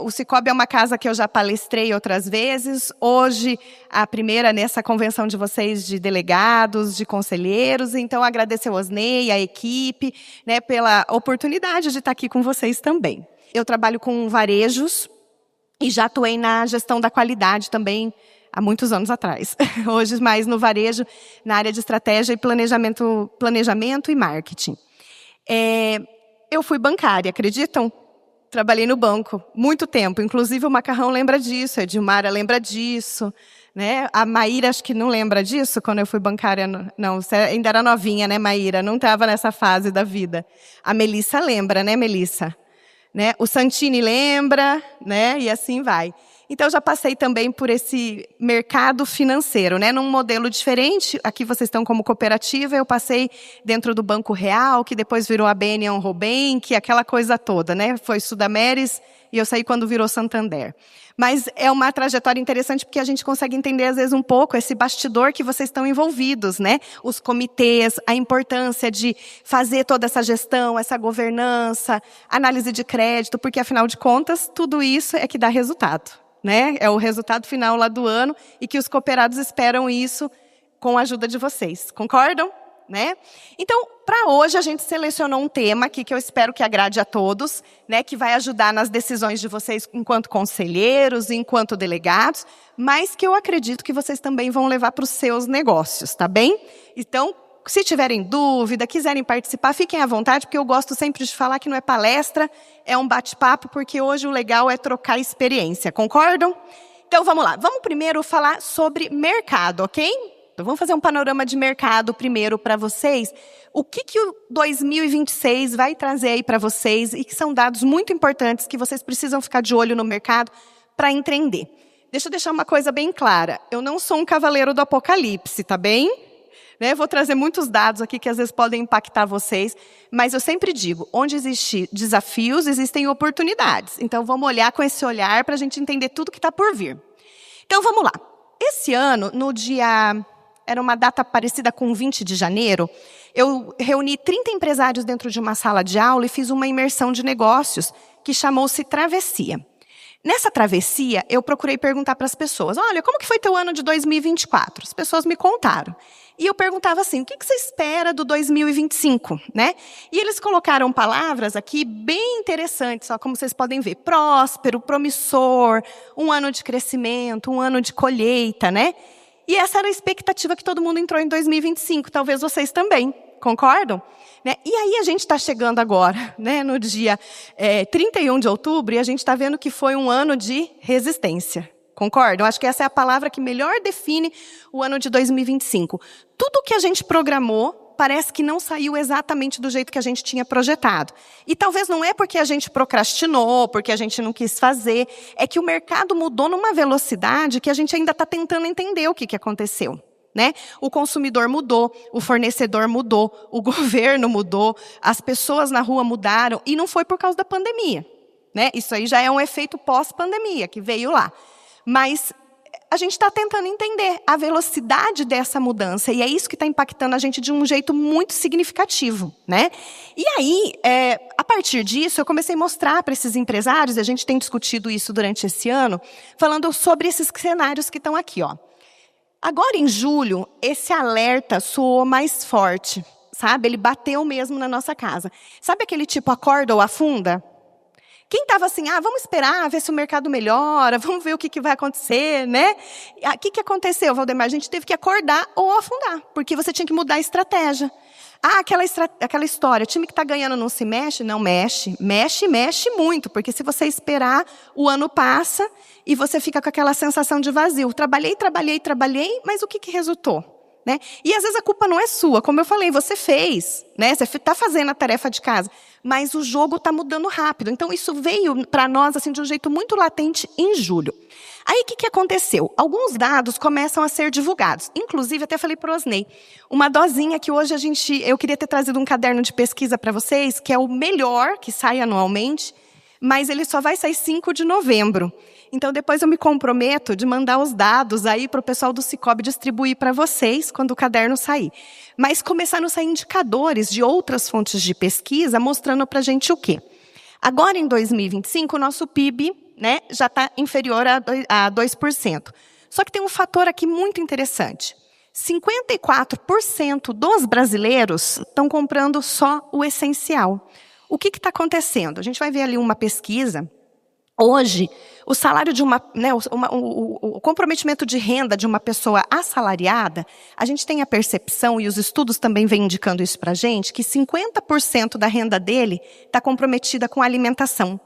O Cicobi é uma casa que eu já palestrei outras vezes. Hoje, a primeira nessa convenção de vocês de delegados, de conselheiros. Então, agradecer ao Osnei, a equipe, né, pela oportunidade de estar aqui com vocês também. Eu trabalho com varejos e já atuei na gestão da qualidade também há muitos anos atrás. Hoje, mais no varejo, na área de estratégia e planejamento e marketing. Eu fui bancária, acreditam? Trabalhei no banco muito tempo, inclusive o Macarrão lembra disso, a Edilmara lembra disso, né? A Maíra acho que não lembra disso, quando eu fui bancária, não, você ainda era novinha, né, Maíra? Não estava nessa fase da vida. A Melissa lembra, né, Melissa? Né? O Santini lembra, né? E assim vai. Então, já passei também por esse mercado financeiro, né? Num modelo diferente. Aqui vocês estão como cooperativa, eu passei dentro do Banco Real, que depois virou a BNA Robank, aquela coisa toda, né? Foi Sudameris e eu saí quando virou Santander. Mas é uma trajetória interessante porque a gente consegue entender, às vezes, um pouco esse bastidor que vocês estão envolvidos, né? Os comitês, a importância de fazer toda essa gestão, essa governança, análise de crédito, porque, afinal de contas, tudo isso é que dá resultado, né? É o resultado final lá do ano e que os cooperados esperam isso com a ajuda de vocês. Concordam? Né? Então, para hoje, a gente selecionou um tema aqui que eu espero que agrade a todos, né, que vai ajudar nas decisões de vocês enquanto conselheiros, enquanto delegados, mas que eu acredito que vocês também vão levar para os seus negócios, tá bem? Então, se tiverem dúvida, quiserem participar, fiquem à vontade, porque eu gosto sempre de falar que não é palestra, é um bate-papo, porque hoje o legal é trocar experiência, concordam? Então, vamos lá. Vamos primeiro falar sobre mercado, ok? Então, vamos fazer um panorama de mercado primeiro para vocês. O que o 2026 vai trazer aí para vocês e que são dados muito importantes que vocês precisam ficar de olho no mercado para entender. Deixa eu deixar uma coisa bem clara. Eu não sou um cavaleiro do apocalipse, tá bem? Né? Vou trazer muitos dados aqui que às vezes podem impactar vocês, mas eu sempre digo, onde existem desafios, existem oportunidades. Então, vamos olhar com esse olhar para a gente entender tudo que está por vir. Então, vamos lá. Esse ano, no dia... Era uma data parecida com 20 de janeiro, eu reuni 30 empresários dentro de uma sala de aula e fiz uma imersão de negócios que chamou-se Travessia. Nessa travessia, eu procurei perguntar para as pessoas, olha, como que foi teu ano de 2024? As pessoas me contaram. E eu perguntava assim, o que você espera do 2025? Né? E eles colocaram palavras aqui bem interessantes, ó, como vocês podem ver, próspero, promissor, um ano de crescimento, um ano de colheita, né? E essa era a expectativa que todo mundo entrou em 2025, talvez vocês também, concordam? Né? E aí a gente está chegando agora, né, no dia 31 de outubro, e a gente está vendo que foi um ano de resistência. Concordam? Acho que essa é a palavra que melhor define o ano de 2025. Tudo que a gente programou parece que não saiu exatamente do jeito que a gente tinha projetado. E talvez não é porque a gente procrastinou, porque a gente não quis fazer, é que o mercado mudou numa velocidade que a gente ainda está tentando entender o que aconteceu. Né? O consumidor mudou, o fornecedor mudou, o governo mudou, as pessoas na rua mudaram, e não foi por causa da pandemia. Né? Isso aí já é um efeito pós-pandemia que veio lá. Mas a gente está tentando entender a velocidade dessa mudança, e é isso que está impactando a gente de um jeito muito significativo. Né? E aí, a partir disso, eu comecei a mostrar para esses empresários, e a gente tem discutido isso durante esse ano, falando sobre esses cenários que estão aqui. Ó. Agora, em julho, esse alerta soou mais forte, sabe? Ele bateu mesmo na nossa casa. Sabe aquele tipo acorda ou afunda? Quem estava assim, vamos esperar, ver se o mercado melhora, vamos ver o que vai acontecer, né? O que aconteceu, Valdemar? A gente teve que acordar ou afundar, porque você tinha que mudar a estratégia. Aquela história, o time que está ganhando não se mexe? Não mexe. Mexe muito, porque se você esperar, o ano passa e você fica com aquela sensação de vazio. Trabalhei, mas o que resultou? Né? E às vezes a culpa não é sua, como eu falei, você fez, né? Você está fazendo a tarefa de casa, mas o jogo está mudando rápido. Então isso veio para nós assim, de um jeito muito latente em julho. Aí o que aconteceu? Alguns dados começam a ser divulgados. Inclusive, até falei para o Osnei, uma dosinha que hoje eu queria ter trazido um caderno de pesquisa para vocês, que é o melhor que sai anualmente, mas ele só vai sair 5 de novembro. Então, depois eu me comprometo de mandar os dados aí para o pessoal do Cicobi distribuir para vocês quando o caderno sair. Mas começaram a sair indicadores de outras fontes de pesquisa mostrando para a gente o quê? Agora, em 2025, o nosso PIB né, já está inferior a 2%. Só que tem um fator aqui muito interessante. 54% dos brasileiros estão comprando só o essencial. O que está acontecendo? A gente vai ver ali uma pesquisa. Hoje, o salário de o comprometimento de renda de uma pessoa assalariada, a gente tem a percepção, e os estudos também vêm indicando isso para a gente, que 50% da renda dele está comprometida com a alimentação.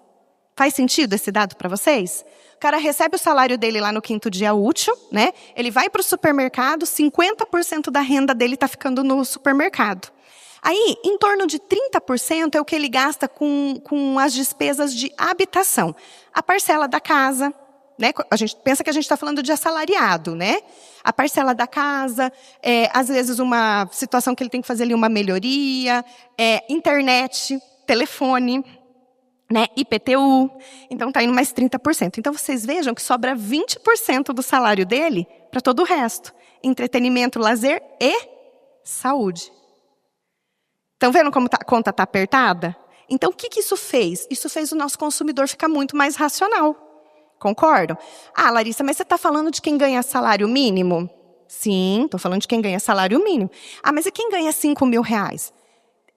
Faz sentido esse dado para vocês? O cara recebe o salário dele lá no 5º dia útil, né? Ele vai para o supermercado, 50% da renda dele está ficando no supermercado. Aí, em torno de 30% é o que ele gasta com as despesas de habitação. A parcela da casa, né? A gente pensa que a gente está falando de assalariado, né? A parcela da casa, às vezes uma situação que ele tem que fazer ali uma melhoria, internet, telefone, né, IPTU, então está indo mais 30%. Então, vocês vejam que sobra 20% do salário dele para todo o resto. Entretenimento, lazer e saúde. Estão vendo como a conta está apertada? Então, o que isso fez? Isso fez o nosso consumidor ficar muito mais racional. Concordam? Ah, Larissa, mas você está falando de quem ganha salário mínimo? Sim, estou falando de quem ganha salário mínimo. Ah, mas e quem ganha 5 mil reais?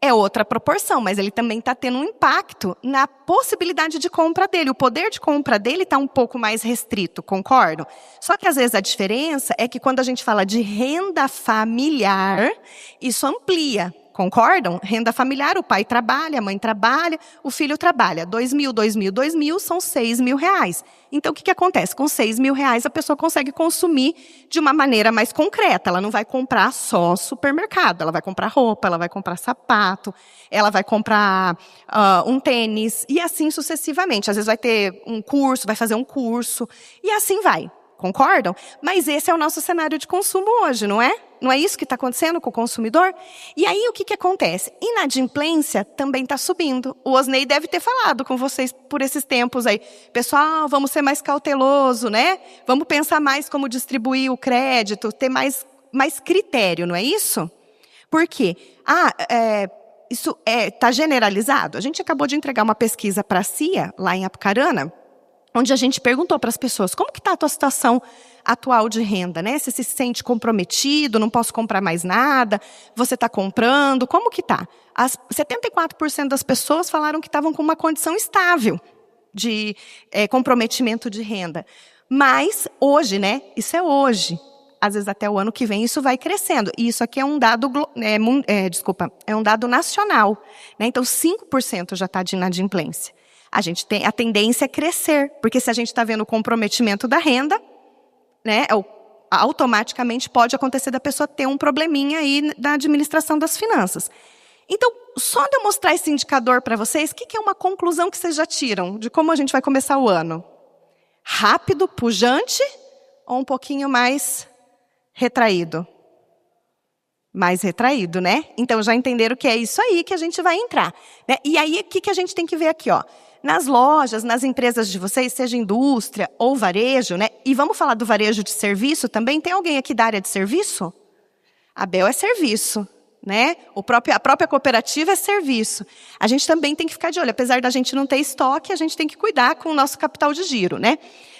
É outra proporção, mas ele também está tendo um impacto na possibilidade de compra dele. O poder de compra dele está um pouco mais restrito, concordam? Só que, às vezes, a diferença é que quando a gente fala de renda familiar, isso amplia. Concordam? Renda familiar, o pai trabalha, a mãe trabalha, o filho trabalha. 2 mil, 2 mil, 2 mil, são 6 mil reais. Então, o que acontece? Com 6 mil reais, a pessoa consegue consumir de uma maneira mais concreta. Ela não vai comprar só supermercado, ela vai comprar roupa, ela vai comprar sapato, ela vai comprar um tênis, e assim sucessivamente. Às vezes vai ter um curso, vai fazer um curso, e assim vai. Concordam? Mas esse é o nosso cenário de consumo hoje, não é? Não é isso que está acontecendo com o consumidor? E aí, o que acontece? Inadimplência também está subindo. O Osnei deve ter falado com vocês por esses tempos aí. Pessoal, vamos ser mais cauteloso, né? Vamos pensar mais como distribuir o crédito, ter mais critério, não é isso? Por quê? Isso está generalizado? A gente acabou de entregar uma pesquisa para a CIA, lá em Apucarana, onde a gente perguntou para as pessoas, como que está a tua situação atual de renda, né? Você se sente comprometido, não posso comprar mais nada, você está comprando, como que está? 74% das pessoas falaram que estavam com uma condição estável de comprometimento de renda. Mas hoje, né? Isso é hoje. Às vezes até o ano que vem isso vai crescendo. E isso aqui é um dado, é um dado nacional, né? Então 5% já está de inadimplência. A tendência é crescer, porque se a gente está vendo o comprometimento da renda, né, automaticamente pode acontecer da pessoa ter um probleminha aí na administração das finanças. Então, só de eu mostrar esse indicador para vocês, o que é uma conclusão que vocês já tiram de como a gente vai começar o ano? Rápido, pujante ou um pouquinho mais retraído? Mais retraído, né? Então, já entenderam que é isso aí que a gente vai entrar, né? E aí, o que a gente tem que ver aqui, ó? Nas lojas, nas empresas de vocês, seja indústria ou varejo, né? E vamos falar do varejo de serviço também? Tem alguém aqui da área de serviço? A Bel é serviço, né? A própria cooperativa é serviço. A gente também tem que ficar de olho. Apesar da gente não ter estoque, a gente tem que cuidar com o nosso capital de giro, né?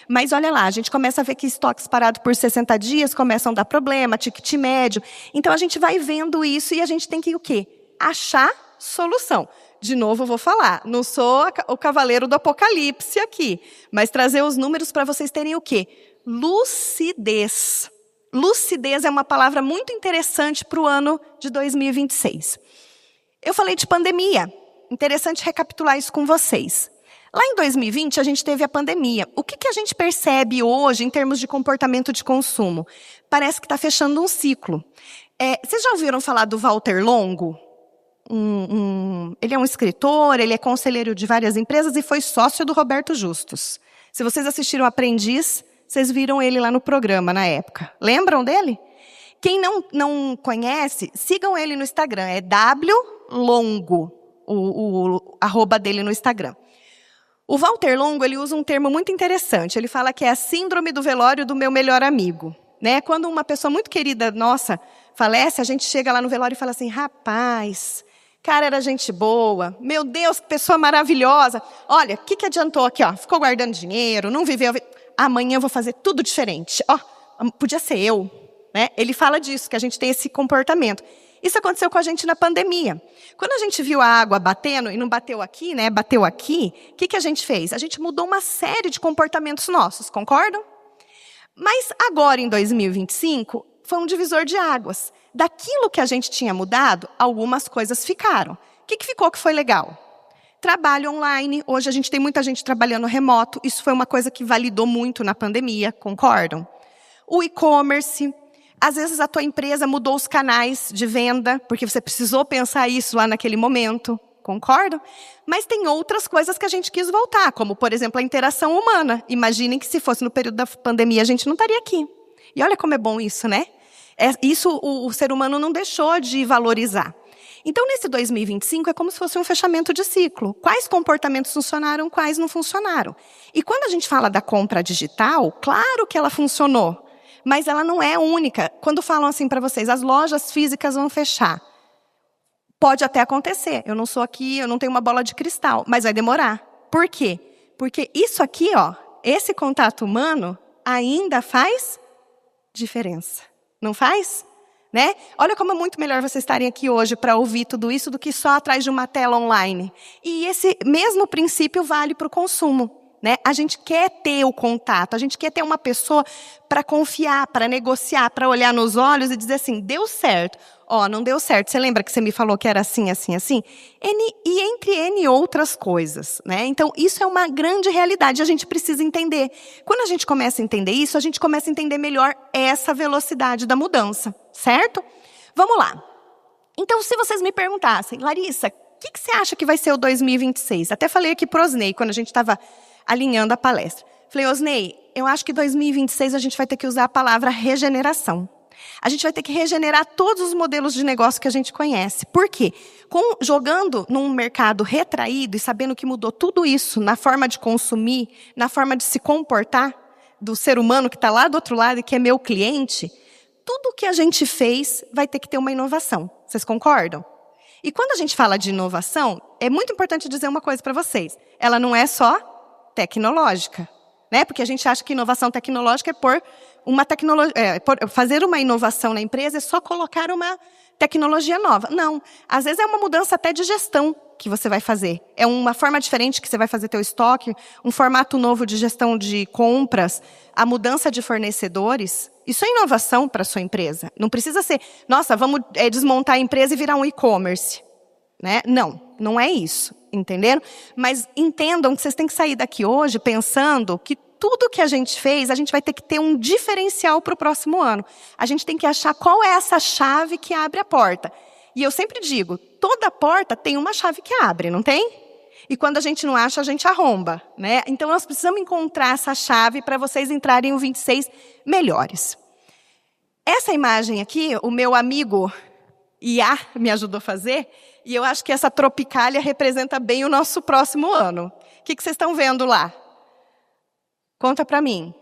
Mas olha lá, a gente começa a ver que estoques parados por 60 dias começam a dar problema, ticket médio. Então, a gente vai vendo isso e a gente tem que o quê? Achar solução. De novo, eu vou falar, não sou o cavaleiro do apocalipse aqui, mas trazer os números para vocês terem o quê? Lucidez. Lucidez é uma palavra muito interessante para o ano de 2026. Eu falei de pandemia, interessante recapitular isso com vocês. Lá em 2020, a gente teve a pandemia. O que a gente percebe hoje em termos de comportamento de consumo? Parece que está fechando um ciclo. Vocês já ouviram falar do Walter Longo? Ele é um escritor, ele é conselheiro de várias empresas e foi sócio do Roberto Justus. Se vocês assistiram Aprendiz, vocês viram ele lá no programa na época. Lembram dele? Quem não conhece, sigam ele no Instagram. É wlongo, o arroba dele no Instagram. O Walter Longo, ele usa um termo muito interessante. Ele fala que é a síndrome do velório do meu melhor amigo. Né? Quando uma pessoa muito querida nossa falece, a gente chega lá no velório e fala assim, rapaz, Cara, era gente boa. Meu Deus, que pessoa maravilhosa. Olha, o que adiantou aqui, ó? Ficou guardando dinheiro, não viveu. Amanhã eu vou fazer tudo diferente. Ó, podia ser eu, né? Ele fala disso, que a gente tem esse comportamento. Isso aconteceu com a gente na pandemia. Quando a gente viu a água batendo, e não bateu aqui, né? Bateu aqui, o que a gente fez? A gente mudou uma série de comportamentos nossos, concordam? Mas agora, em 2025, foi um divisor de águas. Daquilo que a gente tinha mudado, algumas coisas ficaram. O que ficou que foi legal? Trabalho online. Hoje a gente tem muita gente trabalhando remoto. Isso foi uma coisa que validou muito na pandemia, concordam? O e-commerce. Às vezes a tua empresa mudou os canais de venda, porque você precisou pensar isso lá naquele momento. Concordam? Mas tem outras coisas que a gente quis voltar, como, por exemplo, a interação humana. Imaginem que se fosse no período da pandemia, a gente não estaria aqui. E olha como é bom isso, né? Isso o ser humano não deixou de valorizar. Então, nesse 2025, é como se fosse um fechamento de ciclo. Quais comportamentos funcionaram, quais não funcionaram. E quando a gente fala da compra digital, claro que ela funcionou, mas ela não é única. Quando falam assim para vocês, as lojas físicas vão fechar. Pode até acontecer. Eu não sou aqui, eu não tenho uma bola de cristal, mas vai demorar. Por quê? Porque isso aqui, ó, esse contato humano ainda faz diferença. Não faz? Né? Olha como é muito melhor vocês estarem aqui hoje para ouvir tudo isso do que só atrás de uma tela online. E esse mesmo princípio vale para o consumo. Né? A gente quer ter o contato, a gente quer ter uma pessoa para confiar, para negociar, para olhar nos olhos e dizer assim, deu certo. Ó, não deu certo. Você lembra que você me falou que era assim, assim, assim? E entre N outras coisas, né? Então, isso é uma grande realidade, a gente precisa entender. Quando a gente começa a entender isso, a gente começa a entender melhor essa velocidade da mudança, certo? Vamos lá. Então, se vocês me perguntassem, Larissa, o que você acha que vai ser o 2026? Até falei aqui para o Osnei, quando a gente estava alinhando a palestra. Falei, Osnei, eu acho que 2026 a gente vai ter que usar a palavra regeneração. A gente vai ter que regenerar todos os modelos de negócio que a gente conhece. Por quê? Jogando num mercado retraído e sabendo que mudou tudo isso na forma de consumir, na forma de se comportar do ser humano que está lá do outro lado e que é meu cliente, tudo que a gente fez vai ter que ter uma inovação. Vocês concordam? E quando a gente fala de inovação, é muito importante dizer uma coisa para vocês. Ela não é só tecnológica, né? Porque a gente acha que inovação tecnológica é fazer uma inovação na empresa é só colocar uma tecnologia nova. Não, às vezes é uma mudança até de gestão que você vai fazer. É uma forma diferente que você vai fazer teu estoque, um formato novo de gestão de compras, a mudança de fornecedores. Isso é inovação para a sua empresa. Não precisa ser, nossa, vamos desmontar a empresa e virar um e-commerce. Né? Não, não é isso, entenderam? Mas entendam que vocês têm que sair daqui hoje pensando que tudo que a gente fez, a gente vai ter que ter um diferencial para o próximo ano. A gente tem que achar qual é essa chave que abre a porta. E eu sempre digo, toda porta tem uma chave que abre, não tem? E quando a gente não acha, a gente arromba. Né? Então, nós precisamos encontrar essa chave para vocês entrarem em 26 melhores. Essa imagem aqui, o meu amigo Iá me ajudou a fazer, e eu acho que essa tropicália representa bem o nosso próximo ano. O que vocês estão vendo lá? Conta para mim.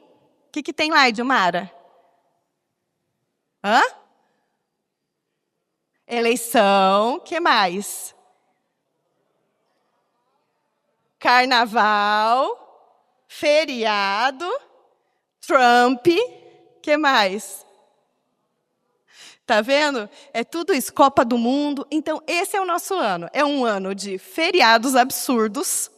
O que tem lá, Edilmara? Hã? Eleição, o que mais? Carnaval, feriado, Trump, o que mais? Tá vendo? É tudo isso, Copa do Mundo. Então, esse é o nosso ano. É um ano de feriados absurdos,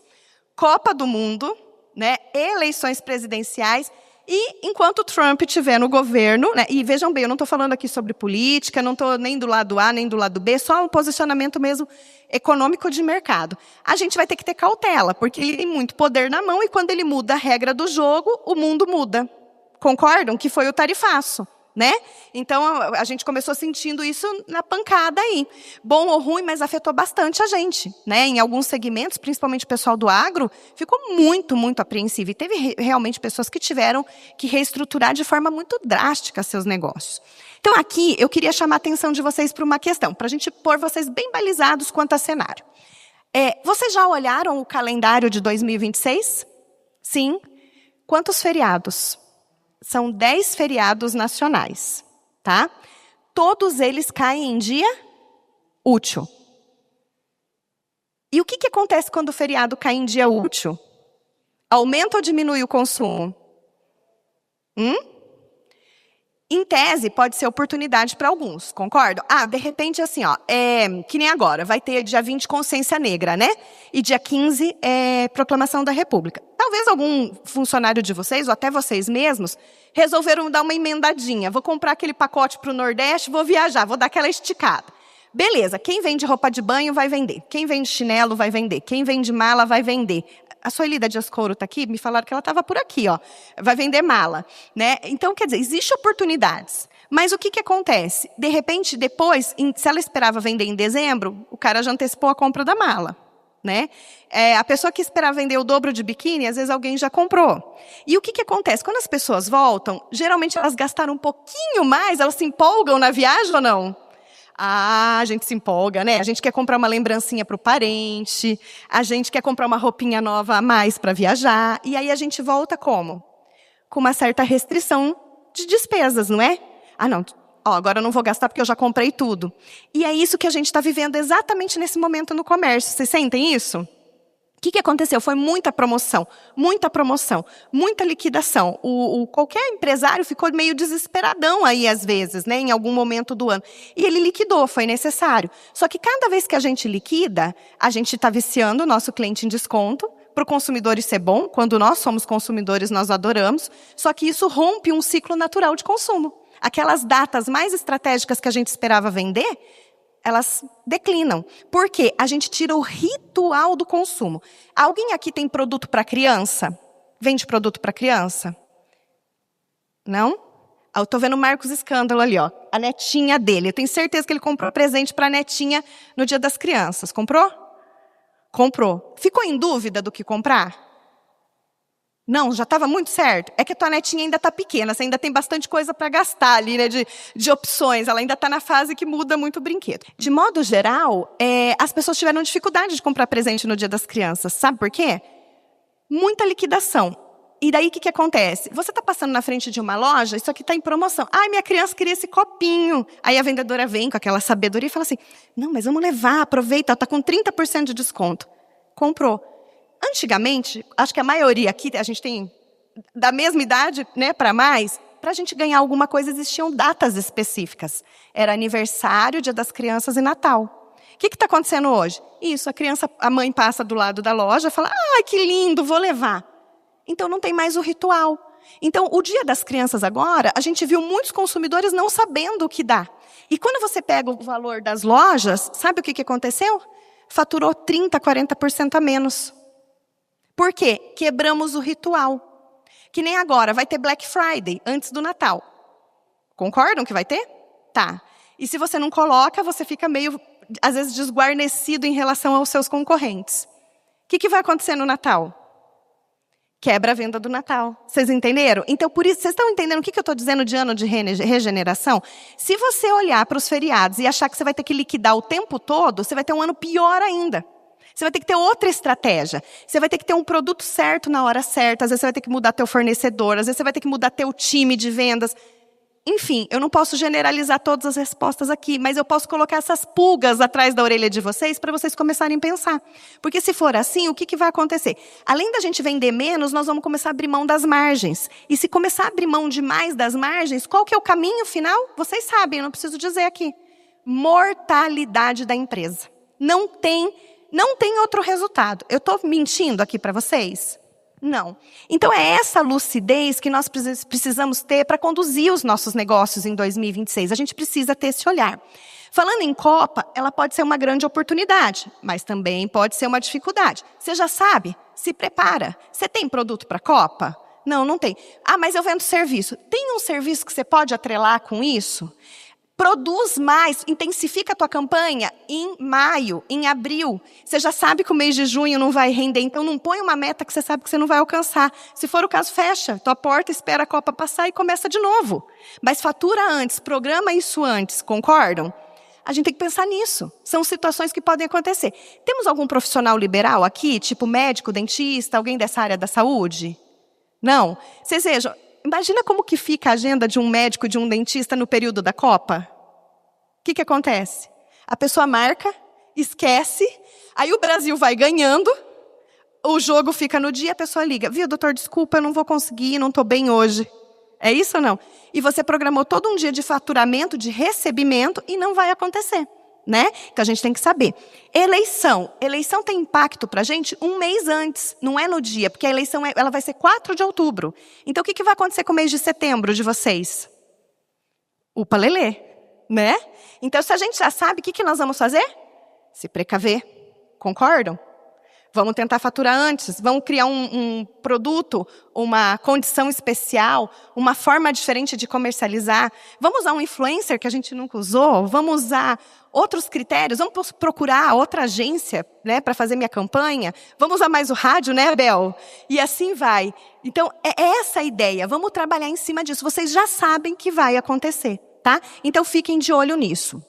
Copa do Mundo, né, eleições presidenciais, e enquanto Trump estiver no governo, né, e vejam bem, eu não estou falando aqui sobre política, não estou nem do lado A, nem do lado B, só um posicionamento mesmo econômico de mercado. A gente vai ter que ter cautela, porque ele tem muito poder na mão, e quando ele muda a regra do jogo, o mundo muda. Concordam? Que foi o tarifaço. Né? Então, a gente começou sentindo isso na pancada aí. Bom ou ruim, mas afetou bastante a gente. Né? Em alguns segmentos, principalmente o pessoal do agro, ficou muito, muito apreensivo. E teve realmente pessoas que tiveram que reestruturar de forma muito drástica seus negócios. Então, aqui, eu queria chamar a atenção de vocês para uma questão, para a gente pôr vocês bem balizados quanto a cenário. Vocês já olharam o calendário de 2026? Sim. Quantos feriados? São 10 feriados nacionais, tá? Todos eles caem em dia útil. E o que acontece quando o feriado cai em dia útil? Aumenta ou diminui o consumo? Em tese, pode ser oportunidade para alguns, concordo? De repente, assim, que nem agora, vai ter dia 20 Consciência Negra, né? E dia 15 é Proclamação da República. Talvez algum funcionário de vocês, ou até vocês mesmos, resolveram dar uma emendadinha. Vou comprar aquele pacote para o Nordeste, vou viajar, vou dar aquela esticada. Beleza, quem vende roupa de banho vai vender. Quem vende chinelo vai vender. Quem vende mala vai vender. A Sueli da Dias Couro está aqui, me falaram que ela estava por aqui, vai vender mala, né? Então, quer dizer, existem oportunidades. Mas o que acontece? De repente, depois, se ela esperava vender em dezembro, o cara já antecipou a compra da mala, né? A pessoa que esperava vender o dobro de biquíni, às vezes alguém já comprou. E o que acontece? Quando as pessoas voltam, geralmente elas gastaram um pouquinho mais, elas se empolgam na viagem ou não? A gente se empolga, né? A gente quer comprar uma lembrancinha para o parente, a gente quer comprar uma roupinha nova a mais para viajar, e aí a gente volta como? Com uma certa restrição de despesas, não é? Não, agora eu não vou gastar porque eu já comprei tudo. E é isso que a gente está vivendo exatamente nesse momento no comércio. Vocês sentem isso? O que aconteceu? Foi muita promoção, muita liquidação. Qualquer empresário ficou meio desesperadão aí, às vezes, né, em algum momento do ano. E ele liquidou, foi necessário. Só que cada vez que a gente liquida, a gente está viciando o nosso cliente em desconto. Para o consumidor isso é bom, quando nós somos consumidores nós adoramos, só que isso rompe um ciclo natural de consumo. Aquelas datas mais estratégicas que a gente esperava vender, elas declinam. Por quê? A gente tira o ritual do consumo. Alguém aqui tem produto para criança? Vende produto para criança? Não? Eu estou vendo o Marcos Escândalo ali, a netinha dele. Eu tenho certeza que ele comprou presente para a netinha no Dia das Crianças. Comprou? Comprou. Ficou em dúvida do que comprar? Não, já estava muito certo. É que a tua netinha ainda está pequena, você ainda tem bastante coisa para gastar ali, né, de opções. Ela ainda está na fase que muda muito o brinquedo. De modo geral, as pessoas tiveram dificuldade de comprar presente no Dia das Crianças. Sabe por quê? Muita liquidação. E daí o que acontece? Você está passando na frente de uma loja, isso aqui está em promoção. Minha criança queria esse copinho. Aí a vendedora vem com aquela sabedoria e fala assim, não, mas vamos levar, aproveita, está com 30% de desconto. Comprou. Antigamente, acho que a maioria aqui, a gente tem da mesma idade, né, para mais, para a gente ganhar alguma coisa existiam datas específicas. Era aniversário, Dia das Crianças e Natal. O que está acontecendo hoje? Isso, a mãe passa do lado da loja e fala, que lindo, vou levar. Então não tem mais o ritual. Então, o Dia das Crianças agora, a gente viu muitos consumidores não sabendo o que dá. E quando você pega o valor das lojas, sabe o que aconteceu? Faturou 30%, 40% a menos. Por quê? Quebramos o ritual. Que nem agora, vai ter Black Friday, antes do Natal. Concordam que vai ter? Tá. E se você não coloca, você fica meio, às vezes, desguarnecido em relação aos seus concorrentes. O que vai acontecer no Natal? Quebra a venda do Natal. Vocês entenderam? Então, por isso, vocês estão entendendo o que eu estou dizendo de ano de regeneração? Se você olhar para os feriados e achar que você vai ter que liquidar o tempo todo, você vai ter um ano pior ainda. Você vai ter que ter outra estratégia. Você vai ter que ter um produto certo na hora certa. Às vezes você vai ter que mudar teu fornecedor. Às vezes você vai ter que mudar teu time de vendas. Enfim, eu não posso generalizar todas as respostas aqui, mas eu posso colocar essas pulgas atrás da orelha de vocês para vocês começarem a pensar. Porque se for assim, o que vai acontecer? Além da gente vender menos, nós vamos começar a abrir mão das margens. E se começar a abrir mão demais das margens, qual que é o caminho final? Vocês sabem, eu não preciso dizer aqui. Mortalidade da empresa. Não tem outro resultado. Eu estou mentindo aqui para vocês? Não. Então, é essa lucidez que nós precisamos ter para conduzir os nossos negócios em 2026. A gente precisa ter esse olhar. Falando em Copa, ela pode ser uma grande oportunidade, mas também pode ser uma dificuldade. Você já sabe? Se prepara. Você tem produto para Copa? Não, não tem. Mas eu vendo serviço. Tem um serviço que você pode atrelar com isso? Produz mais, intensifica a tua campanha em maio, em abril. Você já sabe que o mês de junho não vai render, então não põe uma meta que você sabe que você não vai alcançar. Se for o caso, fecha tua porta, espera a Copa passar e começa de novo. Mas fatura antes, programa isso antes, concordam? A gente tem que pensar nisso. São situações que podem acontecer. Temos algum profissional liberal aqui, tipo médico, dentista, alguém dessa área da saúde? Não? Vocês vejam, imagina como que fica a agenda de um médico e de um dentista no período da Copa. O que acontece? A pessoa marca, esquece, aí o Brasil vai ganhando, o jogo fica no dia, a pessoa liga, viu, doutor, desculpa, eu não vou conseguir, não estou bem hoje. É isso ou não? E você programou todo um dia de faturamento, de recebimento, e não vai acontecer, né? Então a gente tem que saber. Eleição tem impacto para a gente um mês antes, não é no dia, porque a eleição ela vai ser 4 de outubro. Então o que vai acontecer com o mês de setembro de vocês? Upa lelê, né? Então se a gente já sabe, o que nós vamos fazer? Se precaver, concordam? Vamos tentar faturar antes, vamos criar um produto, uma condição especial, uma forma diferente de comercializar. Vamos usar um influencer que a gente nunca usou, vamos usar outros critérios, vamos procurar outra agência, né, para fazer minha campanha, vamos usar mais o rádio, né, Bel? E assim vai. Então, é essa a ideia, vamos trabalhar em cima disso. Vocês já sabem que vai acontecer, tá? Então, fiquem de olho nisso.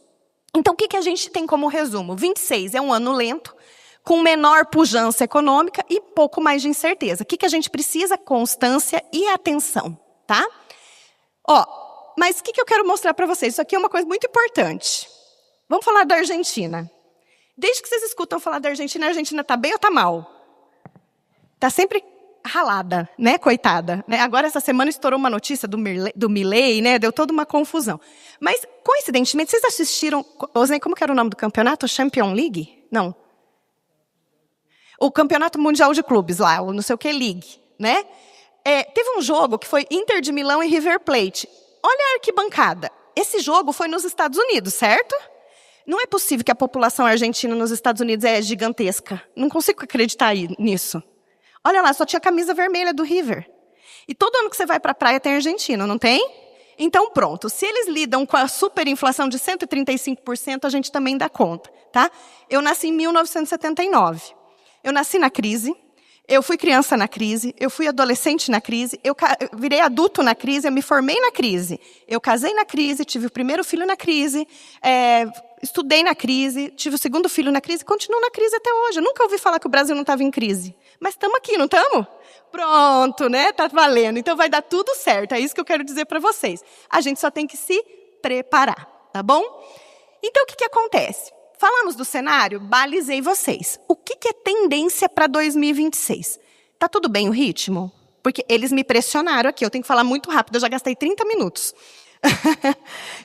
Então, o que a gente tem como resumo? 26 é um ano lento, com menor pujança econômica e pouco mais de incerteza. O que a gente precisa? Constância e atenção, tá? Mas o que eu quero mostrar para vocês? Isso aqui é uma coisa muito importante. Vamos falar da Argentina. Desde que vocês escutam falar da Argentina, a Argentina está bem ou está mal? Está sempre ralada, né, coitada. Né? Agora, essa semana, estourou uma notícia do Milei, né, deu toda uma confusão. Mas, coincidentemente, vocês assistiram... Como que era o nome do campeonato? Champions League? Não. O Campeonato Mundial de Clubes lá, o não sei o que League, né? Teve um jogo que foi Inter de Milão e River Plate. Olha a arquibancada. Esse jogo foi nos Estados Unidos, certo? Não é possível que a população argentina nos Estados Unidos é gigantesca. Não consigo acreditar nisso. Olha lá, só tinha camisa vermelha do River. E todo ano que você vai para a praia tem argentino, não tem? Então pronto, se eles lidam com a superinflação de 135%, a gente também dá conta, tá? Eu nasci em 1979. Eu nasci na crise, eu fui criança na crise, eu fui adolescente na crise, eu virei adulto na crise, eu me formei na crise. Eu casei na crise, tive o primeiro filho na crise, estudei na crise, tive o segundo filho na crise, continuo na crise até hoje. Eu nunca ouvi falar que o Brasil não estava em crise. Mas estamos aqui, não estamos? Pronto, né? Tá valendo. Então vai dar tudo certo, é isso que eu quero dizer para vocês. A gente só tem que se preparar, tá bom? Então o que acontece? Falamos do cenário, balizei vocês. O que é tendência para 2026? Tá tudo bem o ritmo? Porque eles me pressionaram aqui, eu tenho que falar muito rápido, eu já gastei 30 minutos.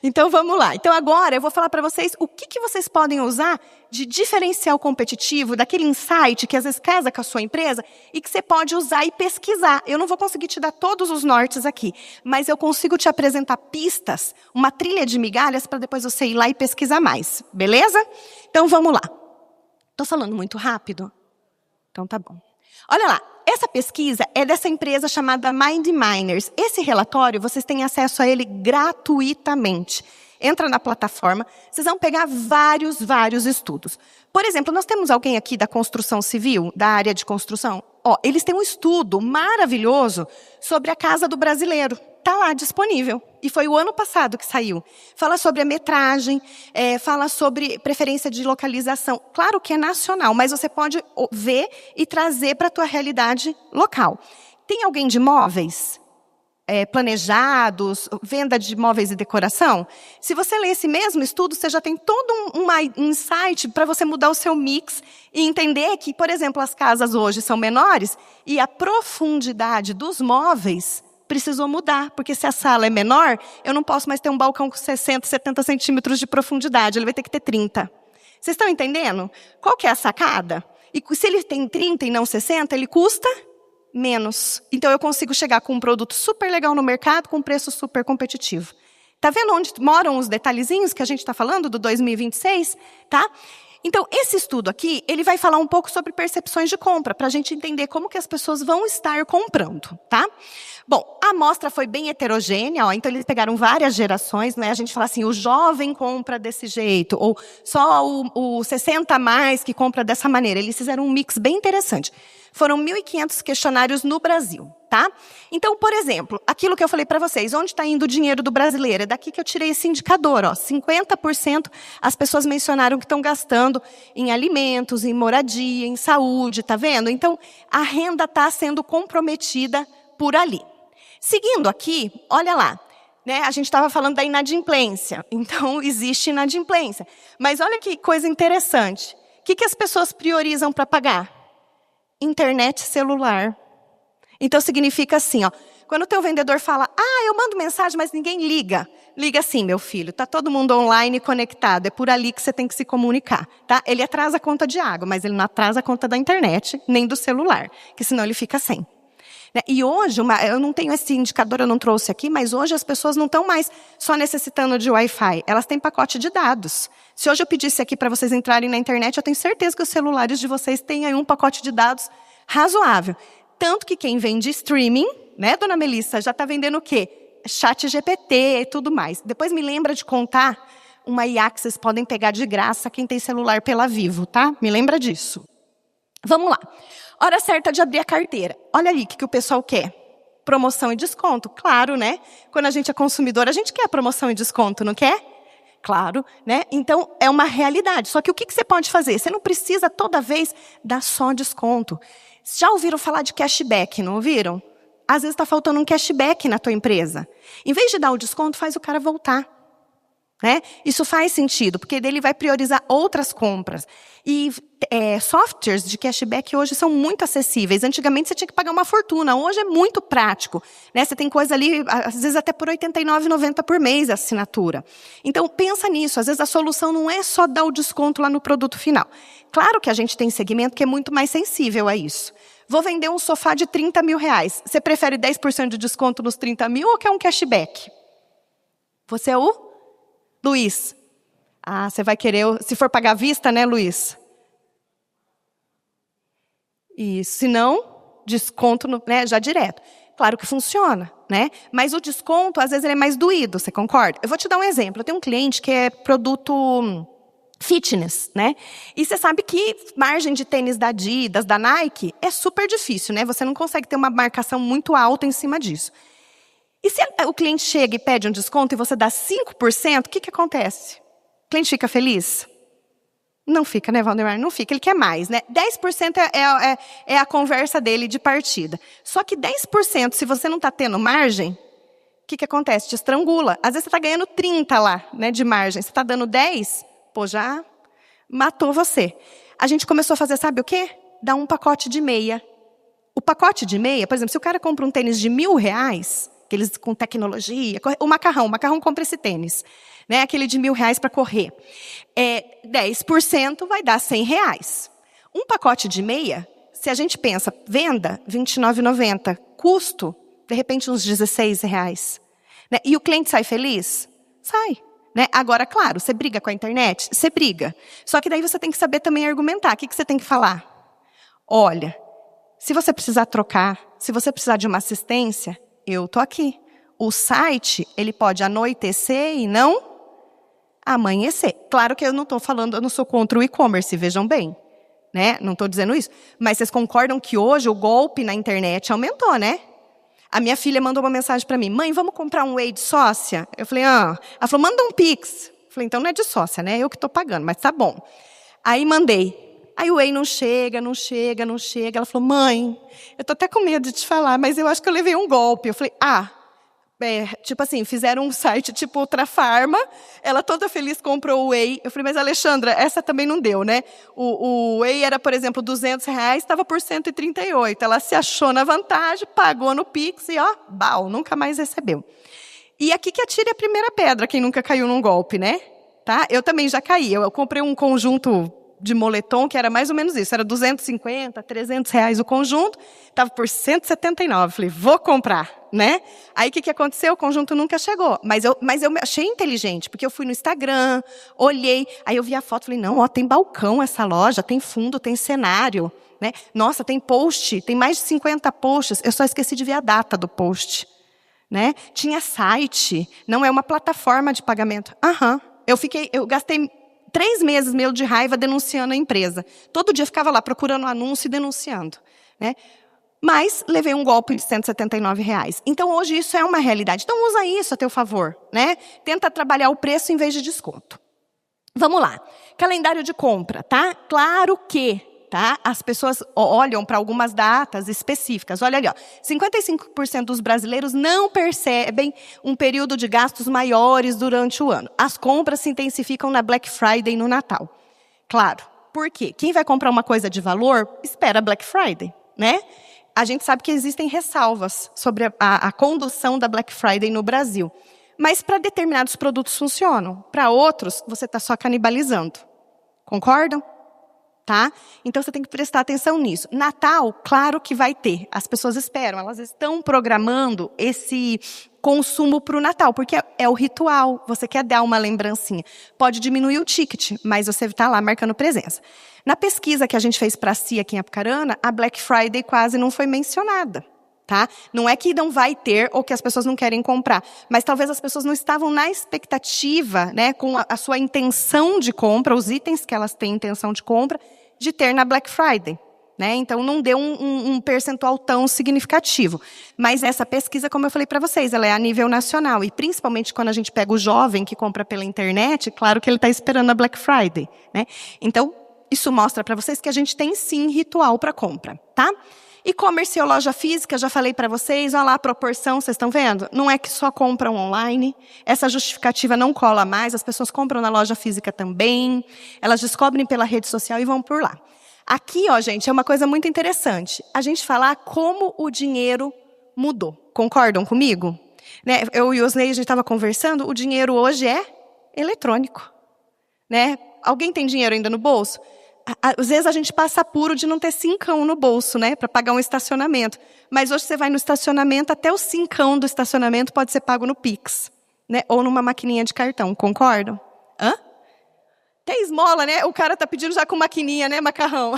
Então, vamos lá. Então, agora eu vou falar para vocês o que vocês podem usar de diferencial competitivo, daquele insight que às vezes casa com a sua empresa e que você pode usar e pesquisar. Eu não vou conseguir te dar todos os nortes aqui, mas eu consigo te apresentar pistas, uma trilha de migalhas para depois você ir lá e pesquisar mais. Beleza? Então, vamos lá. Estou falando muito rápido? Então, tá bom. Olha lá. Essa pesquisa é dessa empresa chamada Mind Miners. Esse relatório, vocês têm acesso a ele gratuitamente. Entra na plataforma, vocês vão pegar vários estudos. Por exemplo, nós temos alguém aqui da construção civil, da área de construção? Eles têm um estudo maravilhoso sobre a casa do brasileiro. Está lá disponível. E foi o ano passado que saiu. Fala sobre a metragem, fala sobre preferência de localização. Claro que é nacional, mas você pode ver e trazer para a tua realidade local. Tem alguém de móveis? Planejados, venda de móveis e decoração? Se você ler esse mesmo estudo, você já tem todo um insight para você mudar o seu mix e entender que, por exemplo, as casas hoje são menores e a profundidade dos móveis precisou mudar, porque se a sala é menor, eu não posso mais ter um balcão com 60, 70 centímetros de profundidade, ele vai ter que ter 30. Vocês estão entendendo? Qual que é a sacada? E se ele tem 30 e não 60, ele custa menos. Então eu consigo chegar com um produto super legal no mercado, com um preço super competitivo. Tá vendo onde moram os detalhezinhos que a gente está falando do 2026? Tá? Então, esse estudo aqui, ele vai falar um pouco sobre percepções de compra, para a gente entender como que as pessoas vão estar comprando, tá? Bom, a amostra foi bem heterogênea, então eles pegaram várias gerações, né? A gente fala assim, o jovem compra desse jeito, ou só o 60 a mais que compra dessa maneira. Eles fizeram um mix bem interessante. Foram 1.500 questionários no Brasil, tá? Então, por exemplo, aquilo que eu falei para vocês, onde está indo o dinheiro do brasileiro? É daqui que eu tirei esse indicador, 50% as pessoas mencionaram que estão gastando em alimentos, em moradia, em saúde, tá vendo? Então, a renda está sendo comprometida por ali. Seguindo aqui, olha lá, né, a gente estava falando da inadimplência. Então, existe inadimplência. Mas olha que coisa interessante. O que as pessoas priorizam para pagar? Internet celular. Então, significa assim, ó, quando o teu vendedor fala, eu mando mensagem, mas ninguém liga. Liga sim, meu filho, está todo mundo online conectado, é por ali que você tem que se comunicar. Tá? Ele atrasa a conta de água, mas ele não atrasa a conta da internet, nem do celular, que senão ele fica sem. E hoje, eu não tenho esse indicador, eu não trouxe aqui, mas hoje as pessoas não estão mais só necessitando de Wi-Fi, elas têm pacote de dados. Se hoje eu pedisse aqui para vocês entrarem na internet, eu tenho certeza que os celulares de vocês têm aí um pacote de dados razoável. Tanto que quem vende streaming, né, dona Melissa, já está vendendo o quê? Chat GPT e tudo mais. Depois me lembra de contar uma IA que vocês podem pegar de graça quem tem celular pela Vivo, tá? Me lembra disso. Vamos lá. Hora certa de abrir a carteira. Olha ali o que o pessoal quer. Promoção e desconto. Claro, né? Quando a gente é consumidor, a gente quer promoção e desconto, não quer? Claro, né? Então, é uma realidade. Só que o que você pode fazer? Você não precisa toda vez dar só desconto. Já ouviram falar de cashback, não ouviram? Às vezes está faltando um cashback na tua empresa. Em vez de dar o desconto, faz o cara voltar. Né? Isso faz sentido, porque ele vai priorizar outras compras. E softwares de cashback hoje são muito acessíveis. Antigamente você tinha que pagar uma fortuna, hoje é muito prático. Né? Você tem coisa ali, às vezes até por R$ 89,90 por mês a assinatura. Então pensa nisso, às vezes a solução não é só dar o desconto lá no produto final. Claro que a gente tem segmento que é muito mais sensível a isso. Vou vender um sofá de R$30 mil. Você prefere 10% de desconto nos 30 mil ou quer um cashback? Você é o Luiz. Você vai querer, se for pagar à vista, né, Luiz? E se não, desconto, né, já direto. Claro que funciona, né? Mas o desconto, às vezes, ele é mais doído, você concorda? Eu vou te dar um exemplo. Eu tenho um cliente que é produto fitness, né? E você sabe que margem de tênis da Adidas, da Nike, é super difícil, né? Você não consegue ter uma marcação muito alta em cima disso. E se o cliente chega e pede um desconto e você dá 5%, o que acontece? O cliente fica feliz? Não fica, né, Valdemar? Não fica, ele quer mais, né? 10% é a conversa dele de partida. Só que 10%, se você não está tendo margem, o que acontece? Te estrangula. Às vezes você está ganhando 30 lá, né, de margem. Você está dando 10, já matou você. A gente começou a fazer, sabe o quê? Dar um pacote de meia. O pacote de meia, por exemplo, se o cara compra um tênis de R$1.000, aqueles com tecnologia, o macarrão compra esse tênis, né? Aquele de R$1.000 para correr. 10% vai dar R$100. Um pacote de meia, se a gente pensa, venda, R$29,90, custo, de repente uns R$16. Né? E o cliente sai feliz? Sai. Né? Agora, claro, você briga com a internet? Você briga. Só que daí você tem que saber também argumentar. O que você tem que falar? Olha, se você precisar trocar, se você precisar de uma assistência, eu estou aqui. O site, ele pode anoitecer e não amanhecer. Claro que eu não estou falando, eu não sou contra o e-commerce, vejam bem. Né? Não estou dizendo isso. Mas vocês concordam que hoje o golpe na internet aumentou, né? A minha filha mandou uma mensagem para mim. Mãe, vamos comprar um whey de sócia? Eu falei, Ela falou, manda um Pix. Eu falei, então não é de sócia, né? Eu que estou pagando, mas tá bom. Aí mandei. Aí o whey não chega. Ela falou, mãe, eu tô até com medo de te falar, mas eu acho que eu levei um golpe. Eu falei, tipo assim, fizeram um site tipo Ultrafarma, ela toda feliz comprou o whey. Eu falei, mas Alexandra, essa também não deu, né? O whey era, por exemplo, R$200, estava por 138. Ela se achou na vantagem, pagou no Pix e nunca mais recebeu. E aqui que atire a primeira pedra, quem nunca caiu num golpe, né? Tá? Eu também já caí. Eu comprei um conjunto de moletom, que era mais ou menos isso. Era R$250, R$300 o conjunto. Estava por 179. Falei, vou comprar, né? Aí o que aconteceu? O conjunto nunca chegou. Mas eu achei inteligente, porque eu fui no Instagram, olhei, aí eu vi a foto, falei, não, tem balcão essa loja, tem fundo, tem cenário, né? Nossa, tem post, tem mais de 50 posts. Eu só esqueci de ver a data do post, né? Tinha site, não é uma plataforma de pagamento. Eu gastei 3 meses meu de raiva denunciando a empresa. Todo dia ficava lá procurando anúncio e denunciando. Né? Mas levei um golpe de R$179. Então, hoje, isso é uma realidade. Então, usa isso a teu favor. Né? Tenta trabalhar o preço em vez de desconto. Vamos lá. Calendário de compra. Tá? Claro que tá? As pessoas olham para algumas datas específicas. Olha ali, ó, 55% dos brasileiros não percebem um período de gastos maiores durante o ano. As compras se intensificam na Black Friday e no Natal. Claro, por quê? Quem vai comprar uma coisa de valor, espera Black Friday, né? A gente sabe que existem ressalvas sobre a condução da Black Friday no Brasil. Mas para determinados produtos funcionam. Para outros, você está só canibalizando. Concordam? Tá? Então, você tem que prestar atenção nisso. Natal, claro que vai ter. As pessoas esperam, elas estão programando esse consumo para o Natal, porque é o ritual. Você quer dar uma lembrancinha. Pode diminuir o ticket, mas você está lá marcando presença. Na pesquisa que a gente fez para a CIA aqui em Apucarana, a Black Friday quase não foi mencionada. Tá? Não é que não vai ter ou que as pessoas não querem comprar, mas talvez as pessoas não estavam na expectativa, né, com a sua intenção de compra, os itens que elas têm intenção de compra, de ter na Black Friday. Né? Então, não deu um percentual tão significativo. Mas essa pesquisa, como eu falei para vocês, ela é a nível nacional. E principalmente quando a gente pega o jovem que compra pela internet, claro que ele está esperando a Black Friday. Né? Então, isso mostra para vocês que a gente tem sim ritual para compra. Tá? E-commerce ou loja física, já falei para vocês, olha lá a proporção, vocês estão vendo? Não é que só compram online, essa justificativa não cola mais, as pessoas compram na loja física também, elas descobrem pela rede social e vão por lá. Aqui, ó, gente, é uma coisa muito interessante, a gente falar como o dinheiro mudou. Concordam comigo? Né? Eu e o Osnei, a gente estava conversando, o dinheiro hoje é eletrônico. Né? Alguém tem dinheiro ainda no bolso? Às vezes a gente passa apuro de não ter cincão no bolso, né, para pagar um estacionamento. Mas hoje você vai no estacionamento, até o cincão do estacionamento pode ser pago no Pix, né, ou numa maquininha de cartão. Concordam? Hã? Tem esmola, né? O cara está pedindo já com maquininha, né, macarrão?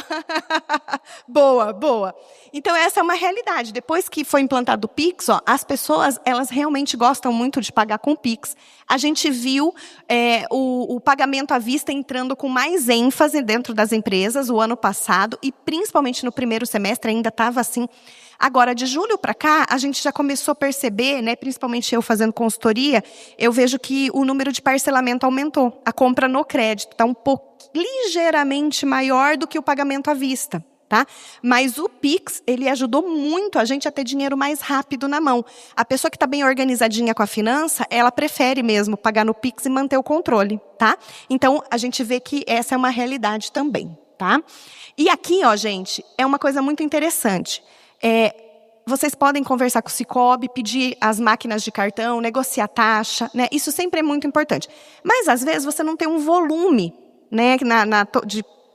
Boa, boa. Então, essa é uma realidade. Depois que foi implantado o Pix, ó, as pessoas, elas realmente gostam muito de pagar com Pix. A gente viu o pagamento à vista entrando com mais ênfase dentro das empresas o ano passado, e principalmente no primeiro semestre ainda estava assim. Agora, de julho para cá, a gente já começou a perceber, né, principalmente eu fazendo consultoria, eu vejo que o número de parcelamento aumentou. A compra no crédito está ligeiramente maior do que o pagamento à vista. Tá? Mas o Pix, ele ajudou muito a gente a ter dinheiro mais rápido na mão. A pessoa que está bem organizadinha com a finança, ela prefere mesmo pagar no Pix e manter o controle. Tá? Então, a gente vê que essa é uma realidade também. Tá? E aqui, ó, gente, é uma coisa muito interessante. Vocês podem conversar com o Sicoob, pedir as máquinas de cartão, negociar taxa, né? Isso sempre é muito importante. Mas, às vezes, você não tem um volume, né,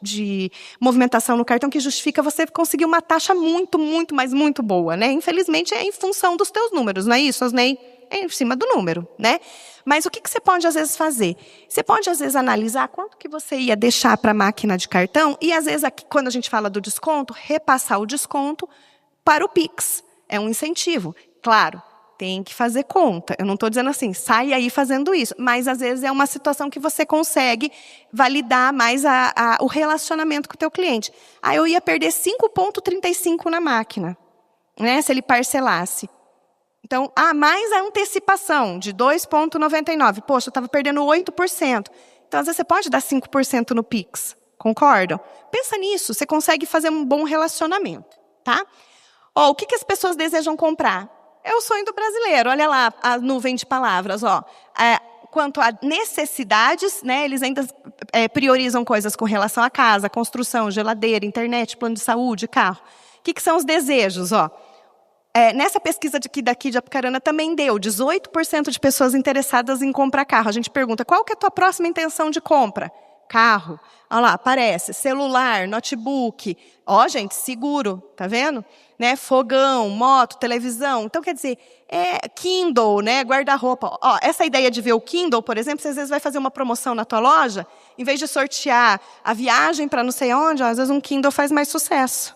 de movimentação no cartão que justifica você conseguir uma taxa muito, muito, mas muito boa, né? Infelizmente, é em função dos teus números, não é isso, Osnei? É em cima do número, né? Mas o que você pode, às vezes, fazer? Você pode, às vezes, analisar quanto que você ia deixar para a máquina de cartão e, às vezes, aqui, quando a gente fala do desconto, repassar o desconto para o Pix. É um incentivo. Claro, tem que fazer conta. Eu não estou dizendo assim, sai aí fazendo isso. Mas, às vezes, é uma situação que você consegue validar mais o relacionamento com o teu cliente. Eu ia perder 5,35 na máquina, né, se ele parcelasse. Então, mais a antecipação de 2,99. Poxa, eu estava perdendo 8%. Então, às vezes, você pode dar 5% no Pix. Concordam? Pensa nisso, você consegue fazer um bom relacionamento. Tá? O que as pessoas desejam comprar? É o sonho do brasileiro. Olha lá a nuvem de palavras. Quanto a necessidades, né, eles ainda priorizam coisas com relação à casa, construção, geladeira, internet, plano de saúde, carro. O que são os desejos? Nessa pesquisa daqui de Apucarana também deu 18% de pessoas interessadas em comprar carro. A gente pergunta, qual que é a tua próxima intenção de compra? Carro. Olha lá, aparece. Celular, notebook. Gente, seguro, tá vendo? Né? Fogão, moto, televisão. Então, quer dizer, Kindle, né? Guarda-roupa. Essa ideia de ver o Kindle, por exemplo, você às vezes vai fazer uma promoção na tua loja, em vez de sortear a viagem para não sei onde, às vezes um Kindle faz mais sucesso.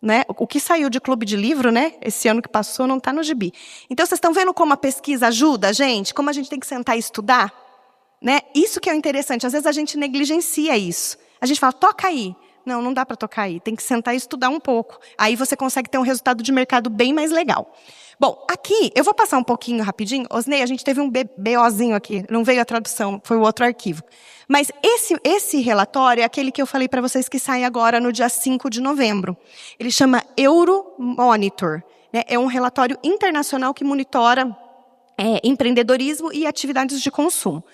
Né? O que saiu de clube de livro, né? Esse ano que passou, não está no gibi. Então, vocês estão vendo como a pesquisa ajuda a gente? Como a gente tem que sentar e estudar? Né? Isso que é o interessante. Às vezes a gente negligencia isso. A gente fala, toca aí. Não, não dá para tocar aí. Tem que sentar e estudar um pouco. Aí você consegue ter um resultado de mercado bem mais legal. Bom, aqui, eu vou passar um pouquinho rapidinho. Osnei, a gente teve um BOzinho aqui. Não veio a tradução, foi o outro arquivo. Mas esse relatório é aquele que eu falei para vocês que sai agora no dia 5 de novembro. Ele chama Euromonitor. Né? É um relatório internacional que monitora empreendedorismo e atividades de consumo.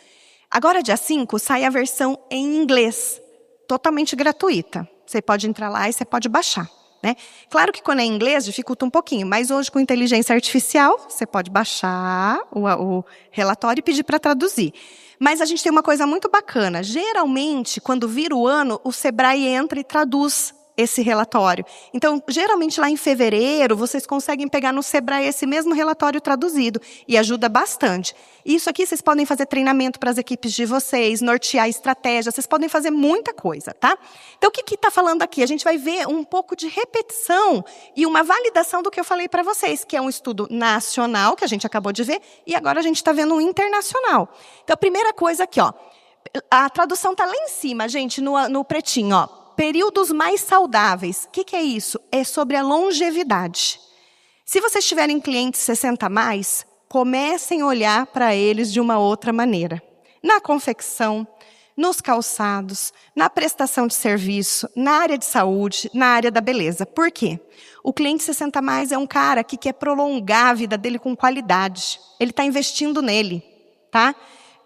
Agora, dia 5, sai a versão em inglês, totalmente gratuita. Você pode entrar lá e você pode baixar. Né? Claro que quando é em inglês dificulta um pouquinho, mas hoje com inteligência artificial, você pode baixar o relatório e pedir para traduzir. Mas a gente tem uma coisa muito bacana. Geralmente, quando vira o ano, o Sebrae entra e traduz esse relatório. Então, geralmente lá em fevereiro, vocês conseguem pegar no Sebrae esse mesmo relatório traduzido e ajuda bastante. Isso aqui vocês podem fazer treinamento para as equipes de vocês, nortear estratégia, vocês podem fazer muita coisa, tá? Então, o que está falando aqui? A gente vai ver um pouco de repetição e uma validação do que eu falei para vocês, que é um estudo nacional, que a gente acabou de ver, e agora a gente está vendo um internacional. Então, a primeira coisa aqui, ó, a tradução está lá em cima, gente, no pretinho, ó. Períodos mais saudáveis. O que é isso? É sobre a longevidade. Se vocês tiverem clientes 60 mais, comecem a olhar para eles de uma outra maneira. Na confecção, nos calçados, na prestação de serviço, na área de saúde, na área da beleza. Por quê? O cliente 60 mais é um cara que quer prolongar a vida dele com qualidade. Ele está investindo nele, tá?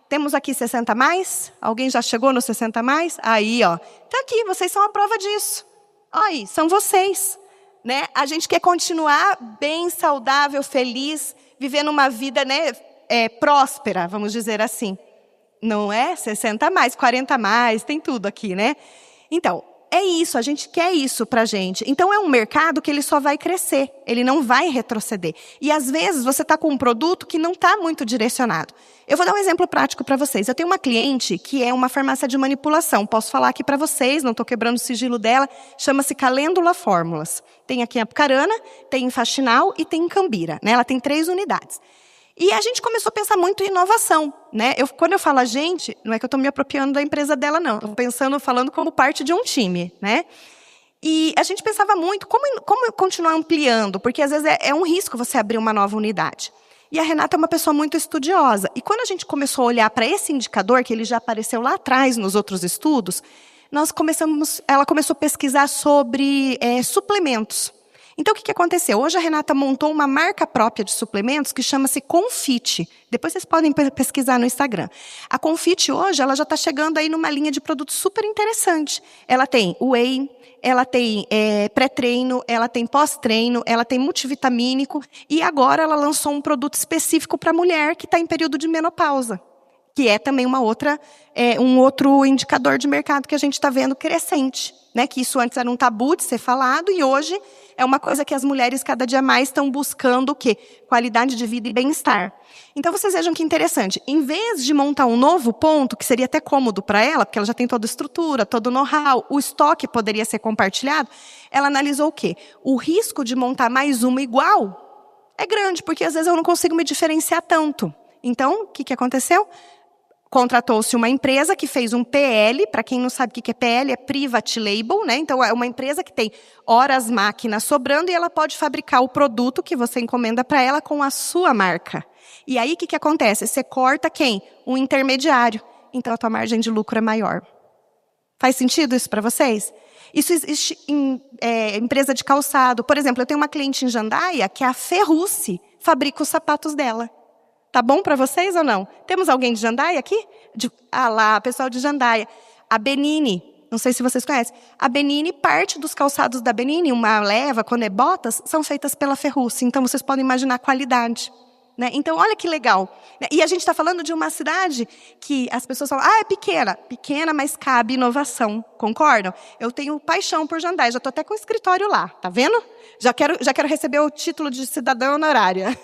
Temos aqui 60 mais? Alguém já chegou no 60 mais? Aí, ó. Tá aqui, vocês são a prova disso. Aí, são vocês. Né? A gente quer continuar bem, saudável, feliz, vivendo uma vida, né, próspera, vamos dizer assim. Não é? 60 mais, 40 mais, tem tudo aqui, né? Então, é isso, a gente quer isso pra gente. Então, é um mercado que ele só vai crescer, ele não vai retroceder. E, às vezes, você está com um produto que não está muito direcionado. Eu vou dar um exemplo prático para vocês. Eu tenho uma cliente que é uma farmácia de manipulação. Posso falar aqui para vocês, não estou quebrando o sigilo dela. Chama-se Calêndula Fórmulas. Tem aqui em Apucarana, tem em Faxinal e tem em Cambira. Né? Ela tem 3 unidades. E a gente começou a pensar muito em inovação. Né? Quando eu falo a gente, não é que eu estou me apropriando da empresa dela, não. Estou falando como parte de um time. Né? E a gente pensava muito, como continuar ampliando? Porque, às vezes, é um risco você abrir uma nova unidade. E a Renata é uma pessoa muito estudiosa. E quando a gente começou a olhar para esse indicador, que ele já apareceu lá atrás nos outros estudos, ela começou a pesquisar sobre suplementos. Então, o que aconteceu? Hoje a Renata montou uma marca própria de suplementos que chama-se Confit. Depois vocês podem pesquisar no Instagram. A Confit hoje ela já está chegando aí numa linha de produtos super interessante. Ela tem whey, ela tem pré-treino, ela tem pós-treino, ela tem multivitamínico e agora ela lançou um produto específico para mulher que está em período de menopausa, que é também um outro indicador de mercado que a gente está vendo crescente. Né? Que isso antes era um tabu de ser falado e hoje é uma coisa que as mulheres cada dia mais estão buscando o quê? Qualidade de vida e bem-estar. Então, vocês vejam que interessante. Em vez de montar um novo ponto, que seria até cômodo para ela, porque ela já tem toda a estrutura, todo o know-how, o estoque poderia ser compartilhado, ela analisou o quê? O risco de montar mais uma igual é grande, porque às vezes eu não consigo me diferenciar tanto. Então, o que aconteceu? Contratou-se uma empresa que fez um PL, para quem não sabe o que é PL, é Private Label, né? Então é uma empresa que tem horas máquinas sobrando e ela pode fabricar o produto que você encomenda para ela com a sua marca. E aí o que acontece? Você corta quem? Um intermediário. Então a tua margem de lucro é maior. Faz sentido isso para vocês? Isso existe em empresa de calçado. Por exemplo, eu tenho uma cliente em Jandaia que a Ferrucci fabrica os sapatos dela. Tá bom para vocês ou não? Temos alguém de Jandaia aqui? Lá, pessoal de Jandaia. A Benini, não sei se vocês conhecem. A Benini, parte dos calçados da Benini, uma leva, quando é botas, são feitas pela Ferrucci. Então, vocês podem imaginar a qualidade. Né? Então, olha que legal. E a gente está falando de uma cidade que as pessoas falam, é pequena. Pequena, mas cabe inovação. Concordam? Eu tenho paixão por Jandaia. Já estou até com o escritório lá. Tá vendo? Já quero receber o título de cidadã honorária.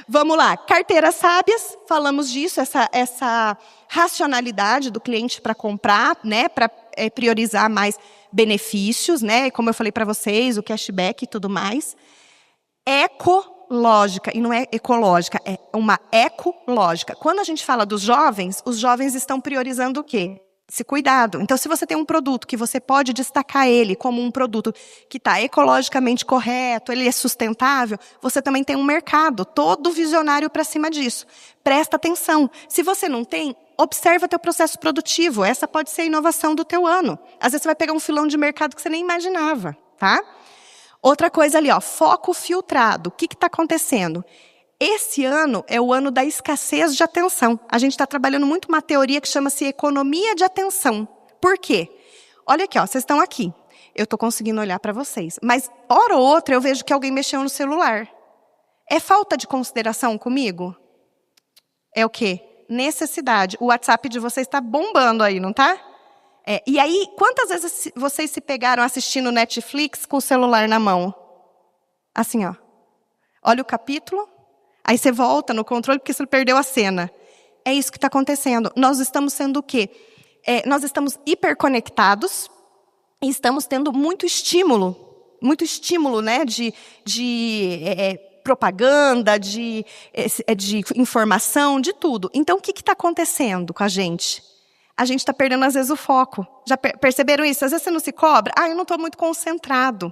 Vamos lá. Carteiras sábias. Falamos disso. Essa racionalidade do cliente para comprar, né? Para priorizar mais benefícios, né? Como eu falei para vocês, o cashback e tudo mais. Ecológica, e não é ecológica, é uma ecológica. Quando a gente fala dos jovens, os jovens estão priorizando o quê? Esse cuidado. Então, se você tem um produto que você pode destacar ele como um produto que está ecologicamente correto, ele é sustentável, você também tem um mercado todo visionário para cima disso. Presta atenção. Se você não tem, observa teu processo produtivo. Essa pode ser a inovação do teu ano. Às vezes você vai pegar um filão de mercado que você nem imaginava, tá? Outra coisa ali, ó, foco filtrado. O que está acontecendo? Esse ano é o ano da escassez de atenção. A gente está trabalhando muito uma teoria que chama-se economia de atenção. Por quê? Olha aqui, ó, vocês estão aqui. Eu estou conseguindo olhar para vocês. Mas, hora ou outra, eu vejo que alguém mexeu no celular. É falta de consideração comigo? É o quê? Necessidade. O WhatsApp de vocês está bombando aí, não está? E aí, quantas vezes vocês se pegaram assistindo Netflix com o celular na mão? Assim, ó. Olha o capítulo. Aí você volta no controle porque você perdeu a cena. É isso que está acontecendo. Nós estamos sendo o quê? Nós estamos hiperconectados e estamos tendo muito estímulo, né, de propaganda, de informação, de tudo. Então, o que está acontecendo com a gente? A gente está perdendo, às vezes, o foco. Já perceberam isso? Às vezes você não se cobra. Eu não estou muito concentrado.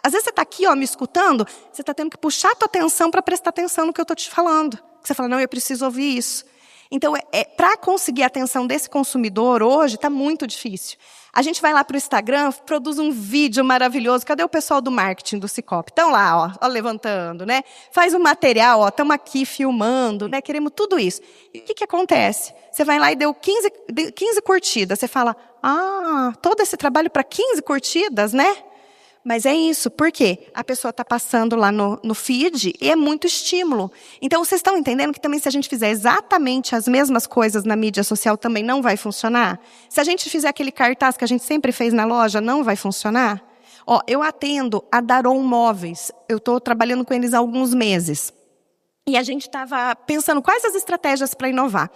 Às vezes você está aqui, ó, me escutando, você está tendo que puxar a tua atenção para prestar atenção no que eu estou te falando. Você fala, não, eu preciso ouvir isso. Então, para conseguir a atenção desse consumidor hoje, está muito difícil. A gente vai lá para o Instagram, produz um vídeo maravilhoso. Cadê o pessoal do marketing do Cicobi? Estão lá, ó, levantando, né? Faz um material, ó, estamos aqui filmando, né? Queremos tudo isso. E o que acontece? Você vai lá e deu 15 curtidas. Você fala, todo esse trabalho para 15 curtidas, né? Mas é isso, por quê? A pessoa está passando lá no feed e é muito estímulo. Então, vocês estão entendendo que também se a gente fizer exatamente as mesmas coisas na mídia social também não vai funcionar? Se a gente fizer aquele cartaz que a gente sempre fez na loja, não vai funcionar? Ó, eu atendo a Daron Móveis, eu estou trabalhando com eles há alguns meses. E a gente estava pensando quais as estratégias para inovar.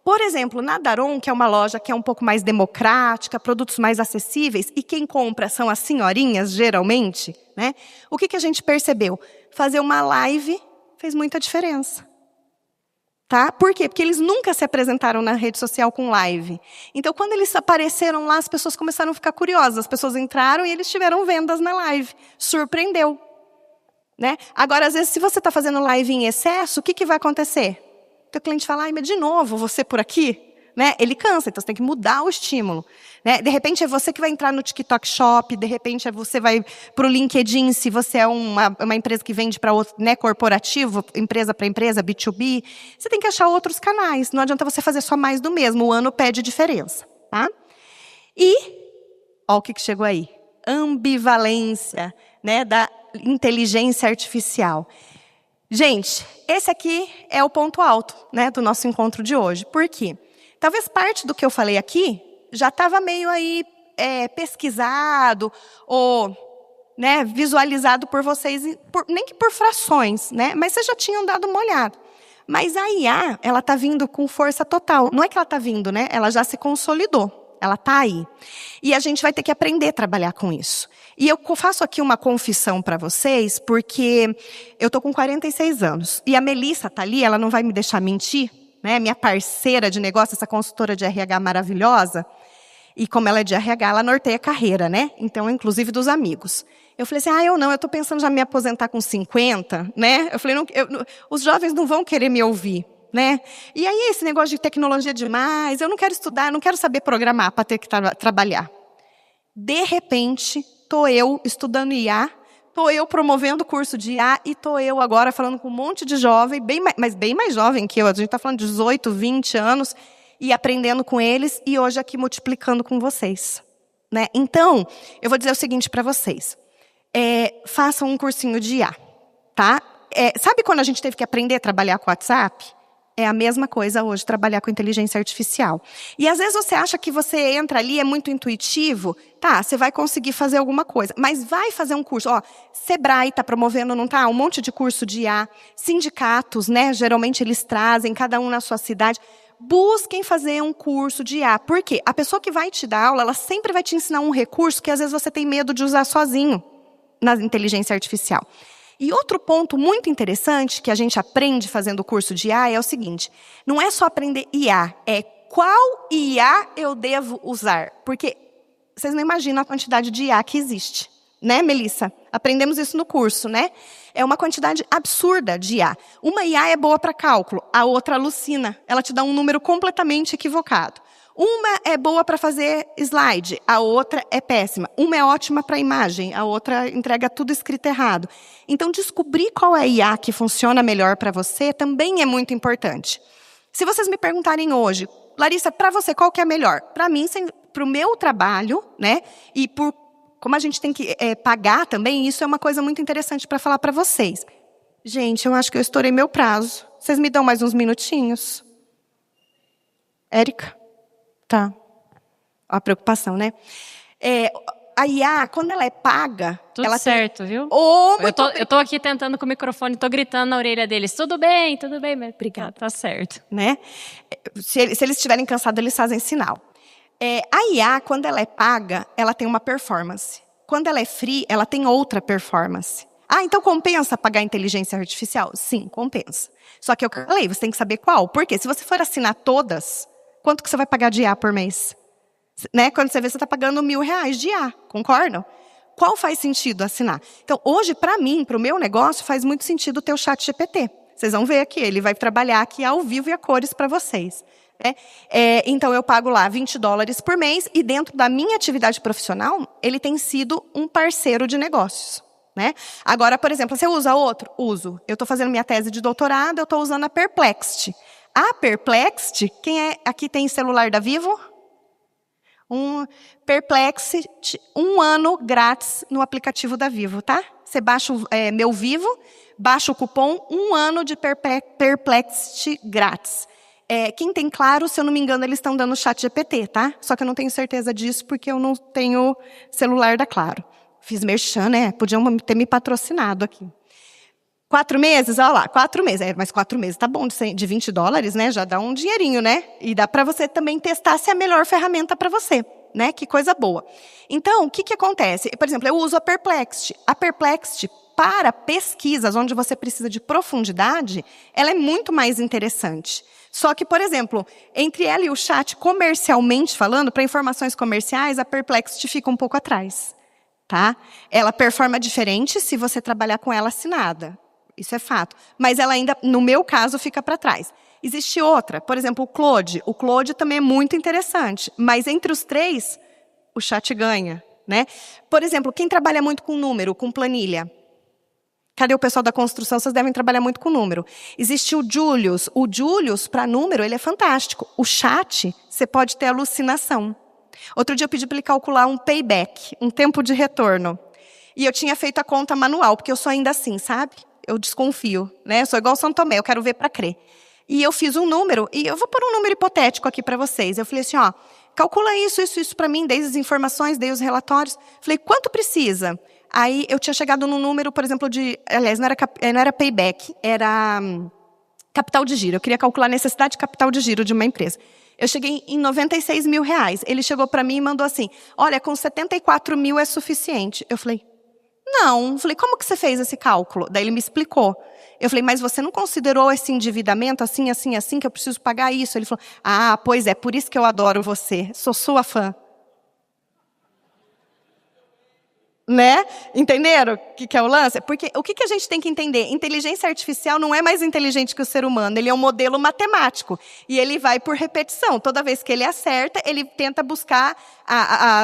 Por exemplo, na Daron, que é uma loja que é um pouco mais democrática, produtos mais acessíveis, e quem compra são as senhorinhas, geralmente, né? O que a gente percebeu? Fazer uma live fez muita diferença. Tá? Por quê? Porque eles nunca se apresentaram na rede social com live. Então, quando eles apareceram lá, as pessoas começaram a ficar curiosas. As pessoas entraram e eles tiveram vendas na live. Surpreendeu. Né? Agora, às vezes, se você está fazendo live em excesso, o que vai acontecer? O cliente fala, mas de novo, você por aqui? Né? Ele cansa, então você tem que mudar o estímulo. Né? De repente é você que vai entrar no TikTok Shop, de repente é você vai para o LinkedIn, se você é uma empresa que vende para outro, né, corporativo, empresa para empresa, B2B. Você tem que achar outros canais, não adianta você fazer só mais do mesmo, o ano pede diferença. Tá? E, ó o que chegou aí, ambivalência, né, da inteligência artificial. Gente, esse aqui é o ponto alto, né, do nosso encontro de hoje. Por quê? Talvez parte do que eu falei aqui já estava meio aí pesquisado ou, né, visualizado por vocês, nem que por frações, né, mas vocês já tinham dado uma olhada. Mas a IA, ela está vindo com força total. Não é que ela está vindo, né? Ela já se consolidou. Ela está aí. E a gente vai ter que aprender a trabalhar com isso. E eu faço aqui uma confissão para vocês, porque eu estou com 46 anos. E a Melissa está ali, ela não vai me deixar mentir, né? Minha parceira de negócio, essa consultora de RH maravilhosa. E como ela é de RH, ela norteia a carreira, né? Então, inclusive dos amigos. Eu falei assim, eu estou pensando já em me aposentar com 50, né? Eu falei, os jovens não vão querer me ouvir. Né? E aí esse negócio de tecnologia demais, eu não quero estudar, não quero saber programar para ter que trabalhar. De repente, estou eu estudando IA, estou eu promovendo o curso de IA e estou eu agora falando com um monte de jovem, mas bem mais jovem que eu, a gente está falando de 18, 20 anos, e aprendendo com eles e hoje aqui multiplicando com vocês. Né? Então, eu vou dizer o seguinte para vocês, façam um cursinho de IA. Tá? Sabe quando a gente teve que aprender a trabalhar com o WhatsApp? É a mesma coisa hoje, trabalhar com inteligência artificial. E às vezes você acha que você entra ali, é muito intuitivo, tá, você vai conseguir fazer alguma coisa, mas vai fazer um curso. Ó, Sebrae está promovendo, não tá? Um monte de curso de IA, sindicatos, né? Geralmente eles trazem, cada um na sua cidade. Busquem fazer um curso de IA. Por quê? A pessoa que vai te dar aula, ela sempre vai te ensinar um recurso que às vezes você tem medo de usar sozinho na inteligência artificial. E outro ponto muito interessante que a gente aprende fazendo o curso de IA é o seguinte, não é só aprender IA, é qual IA eu devo usar? Porque vocês não imaginam a quantidade de IA que existe. Né, Melissa? Aprendemos isso no curso, né? É uma quantidade absurda de IA. Uma IA é boa para cálculo, a outra alucina. Ela te dá um número completamente equivocado. Uma é boa para fazer slide, a outra é péssima. Uma é ótima para imagem, a outra entrega tudo escrito errado. Então, descobrir qual é a IA que funciona melhor para você também é muito importante. Se vocês me perguntarem hoje, Larissa, para você, qual que é melhor? Para mim, para o meu trabalho, né? E como a gente tem que pagar também, isso é uma coisa muito interessante para falar para vocês. Gente, eu acho que eu estourei meu prazo. Vocês me dão mais uns minutinhos? Érica? Tá. A preocupação, né? A IA, quando ela é paga... Tudo ela certo, viu? Eu tô aqui tentando com o microfone, tô gritando na orelha deles. Tudo bem, mas... Obrigada. Tá certo. Né? Se eles estiverem cansados, eles fazem sinal. A IA, quando ela é paga, ela tem uma performance. Quando ela é free, ela tem outra performance. Então compensa pagar inteligência artificial? Sim, compensa. Só que eu falei, você tem que saber qual. Por quê? Se você for assinar todas, quanto que você vai pagar de IA por mês? Né? Quando você vê, você está pagando R$1.000 de IA, concordam? Qual faz sentido assinar? Então, hoje, para mim, para o meu negócio, faz muito sentido ter o ChatGPT. Vocês vão ver aqui, ele vai trabalhar aqui ao vivo e a cores para vocês. Então, eu pago lá $20 por mês e dentro da minha atividade profissional, ele tem sido um parceiro de negócios. Né? Agora, por exemplo, você usa outro? Uso. Eu estou fazendo minha tese de doutorado, eu estou usando a Perplexity. A Perplexity, quem aqui tem celular da Vivo? Perplexity, 1 ano grátis no aplicativo da Vivo, tá? Você baixa o Meu Vivo, baixa o cupom 1 ano de Perplexity grátis. Quem tem Claro, se eu não me engano, eles estão dando ChatGPT, tá? Só que eu não tenho certeza disso porque eu não tenho celular da Claro. Fiz merchan, né? Podiam ter me patrocinado aqui. 4 meses, olha lá, 4 meses. Mas 4 meses tá bom, de $20, né? Já dá um dinheirinho, né? E dá para você também testar se é a melhor ferramenta para você, né? Que coisa boa. Então, o que acontece? Por exemplo, eu uso a Perplexity. A Perplexity, para pesquisas onde você precisa de profundidade, ela é muito mais interessante. Só que, por exemplo, entre ela e o chat, comercialmente falando, para informações comerciais, a Perplexity fica um pouco atrás. Tá? Ela performa diferente se você trabalhar com ela assinada. Isso é fato. Mas ela ainda, no meu caso, fica para trás. Existe outra, por exemplo, o Claude. O Claude também é muito interessante. Mas entre os 3, o chat ganha. Né? Por exemplo, quem trabalha muito com número, com planilha? Cadê o pessoal da construção? Vocês devem trabalhar muito com número. Existe o Julius. O Julius, para número, ele é fantástico. O chat, você pode ter alucinação. Outro dia eu pedi para ele calcular um payback, um tempo de retorno. E eu tinha feito a conta manual, porque eu sou ainda assim, sabe? Eu desconfio, né? Eu sou igual São Tomé, eu quero ver para crer. E eu fiz um número, e eu vou pôr um número hipotético aqui para vocês. Eu falei assim, calcula isso para mim, dei as informações, dei os relatórios. Falei, quanto precisa? Aí eu tinha chegado num número, por exemplo, aliás, não era payback, era capital de giro. Eu queria calcular a necessidade de capital de giro de uma empresa. Eu cheguei em R$96 mil. Ele chegou para mim e mandou assim, olha, com 74 mil é suficiente. Eu falei, não. Eu falei, como que você fez esse cálculo? Daí ele me explicou. Eu falei, mas você não considerou esse endividamento assim, que eu preciso pagar isso? Ele falou, pois é, por isso que eu adoro você. Sou sua fã. Né? Entenderam o que é o lance? Porque o que a gente tem que entender? Inteligência artificial não é mais inteligente que o ser humano. Ele é um modelo matemático. E ele vai por repetição. Toda vez que ele acerta, ele tenta buscar,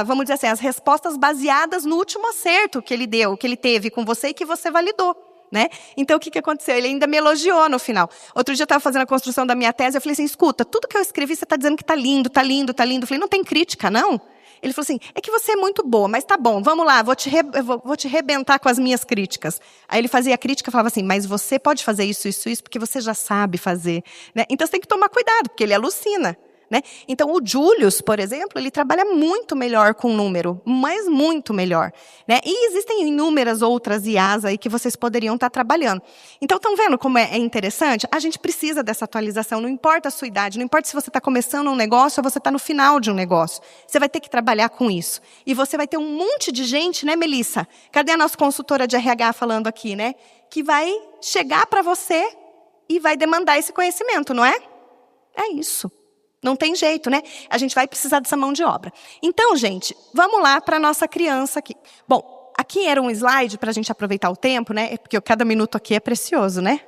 vamos dizer assim, as respostas baseadas no último acerto que ele deu, que ele teve com você e que você validou. Né? Então, o que aconteceu? Ele ainda me elogiou no final. Outro dia eu estava fazendo a construção da minha tese, eu falei assim, escuta, tudo que eu escrevi, você está dizendo que está lindo, está lindo, está lindo. Eu falei, não tem crítica, não? Ele falou assim, é que você é muito boa, mas tá bom, vamos lá, vou te rebentar com as minhas críticas. Aí ele fazia a crítica e falava assim, mas você pode fazer isso, porque você já sabe fazer. Né? Então você tem que tomar cuidado, porque ele alucina. Né? Então o Julius, por exemplo, ele trabalha muito melhor com número, mas muito melhor. Né? E existem inúmeras outras IAs aí que vocês poderiam estar trabalhando. Então estão vendo como é interessante? A gente precisa dessa atualização, não importa a sua idade, não importa se você está começando um negócio ou você está no final de um negócio. Você vai ter que trabalhar com isso. E você vai ter um monte de gente, né, Melissa? Cadê a nossa consultora de RH falando aqui, né? Que vai chegar para você e vai demandar esse conhecimento, não é? É isso. Não tem jeito, né? A gente vai precisar dessa mão de obra. Então, gente, vamos lá para a nossa criança aqui. Bom, aqui era um slide para a gente aproveitar o tempo, né? Porque cada minuto aqui é precioso, né?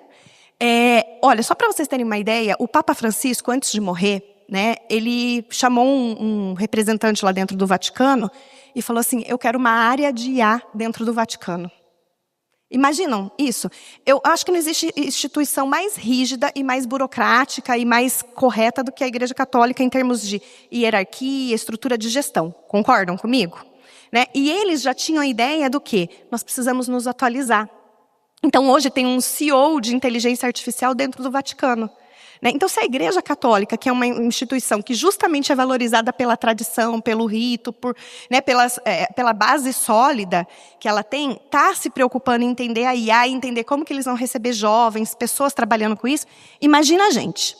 Olha, só para vocês terem uma ideia, o Papa Francisco, antes de morrer, né, ele chamou um representante lá dentro do Vaticano e falou assim, eu quero uma área de IA dentro do Vaticano. Imaginam isso? Eu acho que não existe instituição mais rígida e mais burocrática e mais correta do que a Igreja Católica em termos de hierarquia, estrutura de gestão. Concordam comigo? Né? E eles já tinham a ideia do quê? Nós precisamos nos atualizar. Então, hoje tem um CEO de inteligência artificial dentro do Vaticano. Né? Então, se a Igreja Católica, que é uma instituição que justamente é valorizada pela tradição, pelo rito, né, pela base sólida que ela tem, está se preocupando em entender a IA, entender como que eles vão receber jovens, pessoas trabalhando com isso, imagina a gente.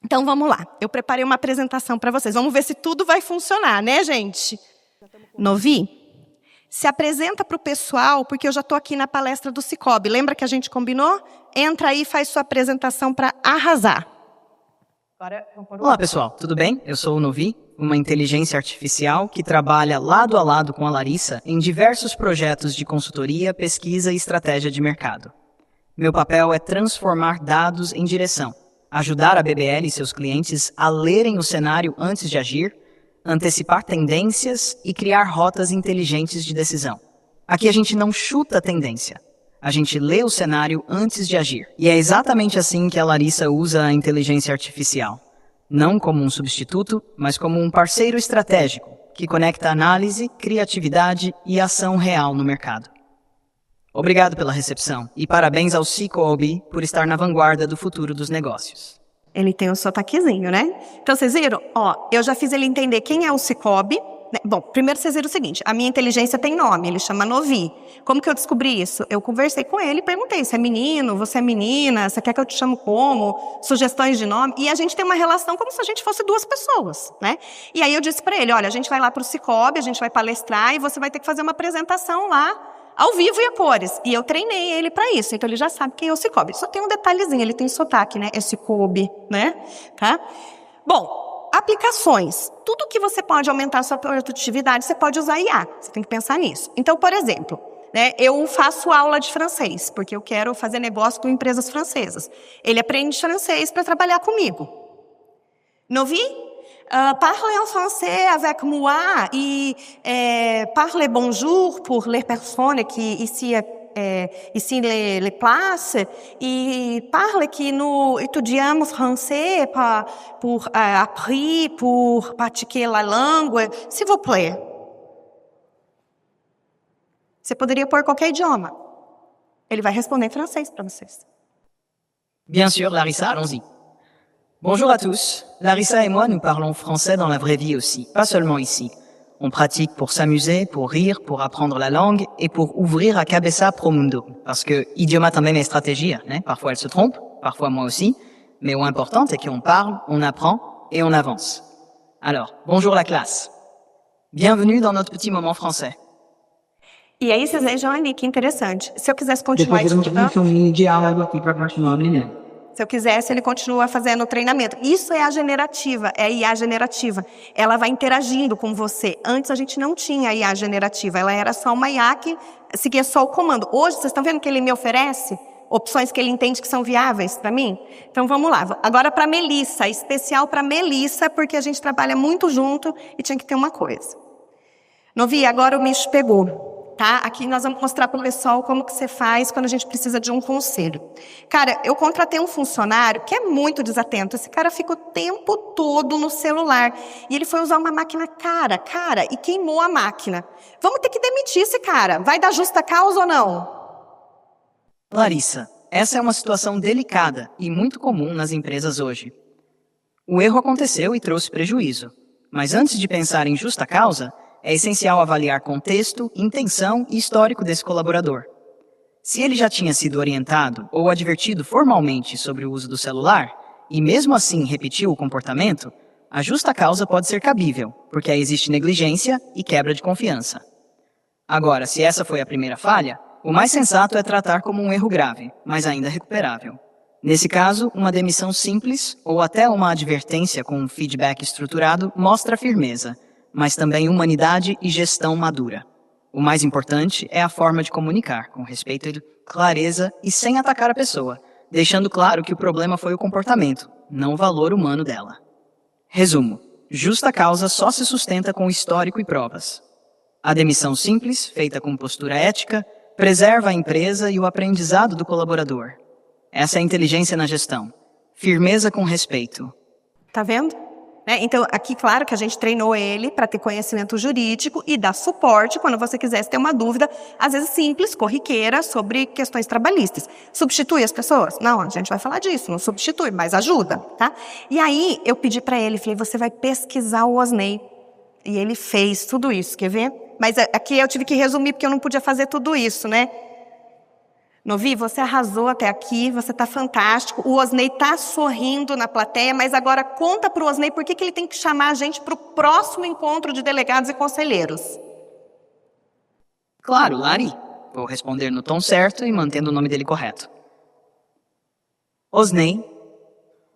Então, vamos lá. Eu preparei uma apresentação para vocês. Vamos ver se tudo vai funcionar, né, gente? Novi, se apresenta para o pessoal, porque eu já estou aqui na palestra do Cicobi. Lembra que a gente combinou? Entra aí e faz sua apresentação para arrasar. Olá, pessoal. Tudo bem? Eu sou o Novi, uma inteligência artificial que trabalha lado a lado com a Larissa em diversos projetos de consultoria, pesquisa e estratégia de mercado. Meu papel é transformar dados em direção, ajudar a BBL e seus clientes a lerem o cenário antes de agir, antecipar tendências e criar rotas inteligentes de decisão. Aqui a gente não chuta a tendência. A gente lê o cenário antes de agir. E é exatamente assim que a Larissa usa a inteligência artificial. Não como um substituto, mas como um parceiro estratégico, que conecta análise, criatividade e ação real no mercado. Obrigado pela recepção e parabéns ao Cicobi por estar na vanguarda do futuro dos negócios. Ele tem um sotaquezinho, né? Então, vocês viram? Ó, eu já fiz ele entender quem é o Cicobi. Né? Bom, primeiro vocês viram o seguinte, a minha inteligência tem nome, ele chama Novi. Como que eu descobri isso? Eu conversei com ele e perguntei, você é menino, você é menina, você quer que eu te chamo como? Sugestões de nome. E a gente tem uma relação como se a gente fosse duas pessoas, né? E aí eu disse para ele, olha, a gente vai lá para o Cicobi, a gente vai palestrar e você vai ter que fazer uma apresentação lá, ao vivo e a cores. E eu treinei ele para isso, então ele já sabe quem é o Cicobi. Só tem um detalhezinho, ele tem sotaque, né? É Cicobi, né? Tá? Bom, aplicações. Tudo que você pode aumentar a sua produtividade, você pode usar IA. Você tem que pensar nisso. Então, por exemplo, né, eu faço aula de francês, porque eu quero fazer negócio com empresas francesas. Ele aprende francês para trabalhar comigo. Novi? Parlez en français avec moi et parlez bonjour pour les personnes qui ici les places et parlez que nous étudions français pour apprendre, pour pratiquer la langue, s'il vous plaît. Você poderia pôr qualquer idioma. Ele vai responder em francês para vocês. Bien sûr, Larissa, allons-y. Bonjour à tous. Larissa et moi, nous parlons français dans la vraie vie aussi, pas seulement ici. On pratique pour s'amuser, pour rire, pour apprendre la langue et pour ouvrir a cabeça pro mundo. Parce que idioma também é estratégia, né? Parfois elle se trompe, parfois moi aussi. Mais o important est qu'on parle, on apprend et on avance. Alors, bonjour la classe. Bienvenue dans notre petit moment français. E aí vocês vejam ali, que interessante. Se eu quisesse continuar Se eu quisesse, ele continua fazendo o treinamento. Isso é a generativa, é a IA generativa. Ela vai interagindo com você. Antes a gente não tinha a IA generativa, ela era só uma IA que seguia só o comando. Hoje, vocês estão vendo que ele me oferece opções que ele entende que são viáveis para mim? Então vamos lá. Agora para Melissa, especial para Melissa, porque a gente trabalha muito junto e tinha que ter uma coisa. Novi, agora o bicho pegou. Tá? Aqui nós vamos mostrar para o pessoal como que você faz quando a gente precisa de um conselho. Cara, eu contratei um funcionário que é muito desatento. Esse cara fica o tempo todo no celular. E ele foi usar uma máquina cara, e queimou a máquina. Vamos ter que demitir esse cara. Vai dar justa causa ou não? Larissa, essa é uma situação delicada e muito comum nas empresas hoje. O erro aconteceu e trouxe prejuízo. Mas antes de pensar em justa causa, é essencial avaliar contexto, intenção e histórico desse colaborador. Se ele já tinha sido orientado ou advertido formalmente sobre o uso do celular, e mesmo assim repetiu o comportamento, a justa causa pode ser cabível, porque aí existe negligência e quebra de confiança. Agora, se essa foi a primeira falha, o mais sensato é tratar como um erro grave, mas ainda recuperável. Nesse caso, uma demissão simples ou até uma advertência com um feedback estruturado mostra firmeza, mas também humanidade e gestão madura. O mais importante é a forma de comunicar, com respeito e clareza e sem atacar a pessoa, deixando claro que o problema foi o comportamento, não o valor humano dela. Resumo: justa causa só se sustenta com histórico e provas. A demissão simples, feita com postura ética, preserva a empresa e o aprendizado do colaborador. Essa é a inteligência na gestão. Firmeza com respeito. Tá vendo? Então, aqui, claro que a gente treinou ele para ter conhecimento jurídico e dar suporte quando você quisesse ter uma dúvida, às vezes simples, corriqueira, sobre questões trabalhistas. Substitui as pessoas? Não, a gente vai falar disso, não substitui, mas ajuda, tá? E aí, eu pedi para ele, falei, você vai pesquisar o Osney. E ele fez tudo isso, quer ver? Mas aqui eu tive que resumir, porque eu não podia fazer tudo isso, né? Novi, você arrasou até aqui, você está fantástico. O Osney está sorrindo na plateia, mas agora conta para o Osney por que ele tem que chamar a gente para o próximo encontro de delegados e conselheiros. Claro, Lari. Vou responder no tom certo e mantendo o nome dele correto. Osney,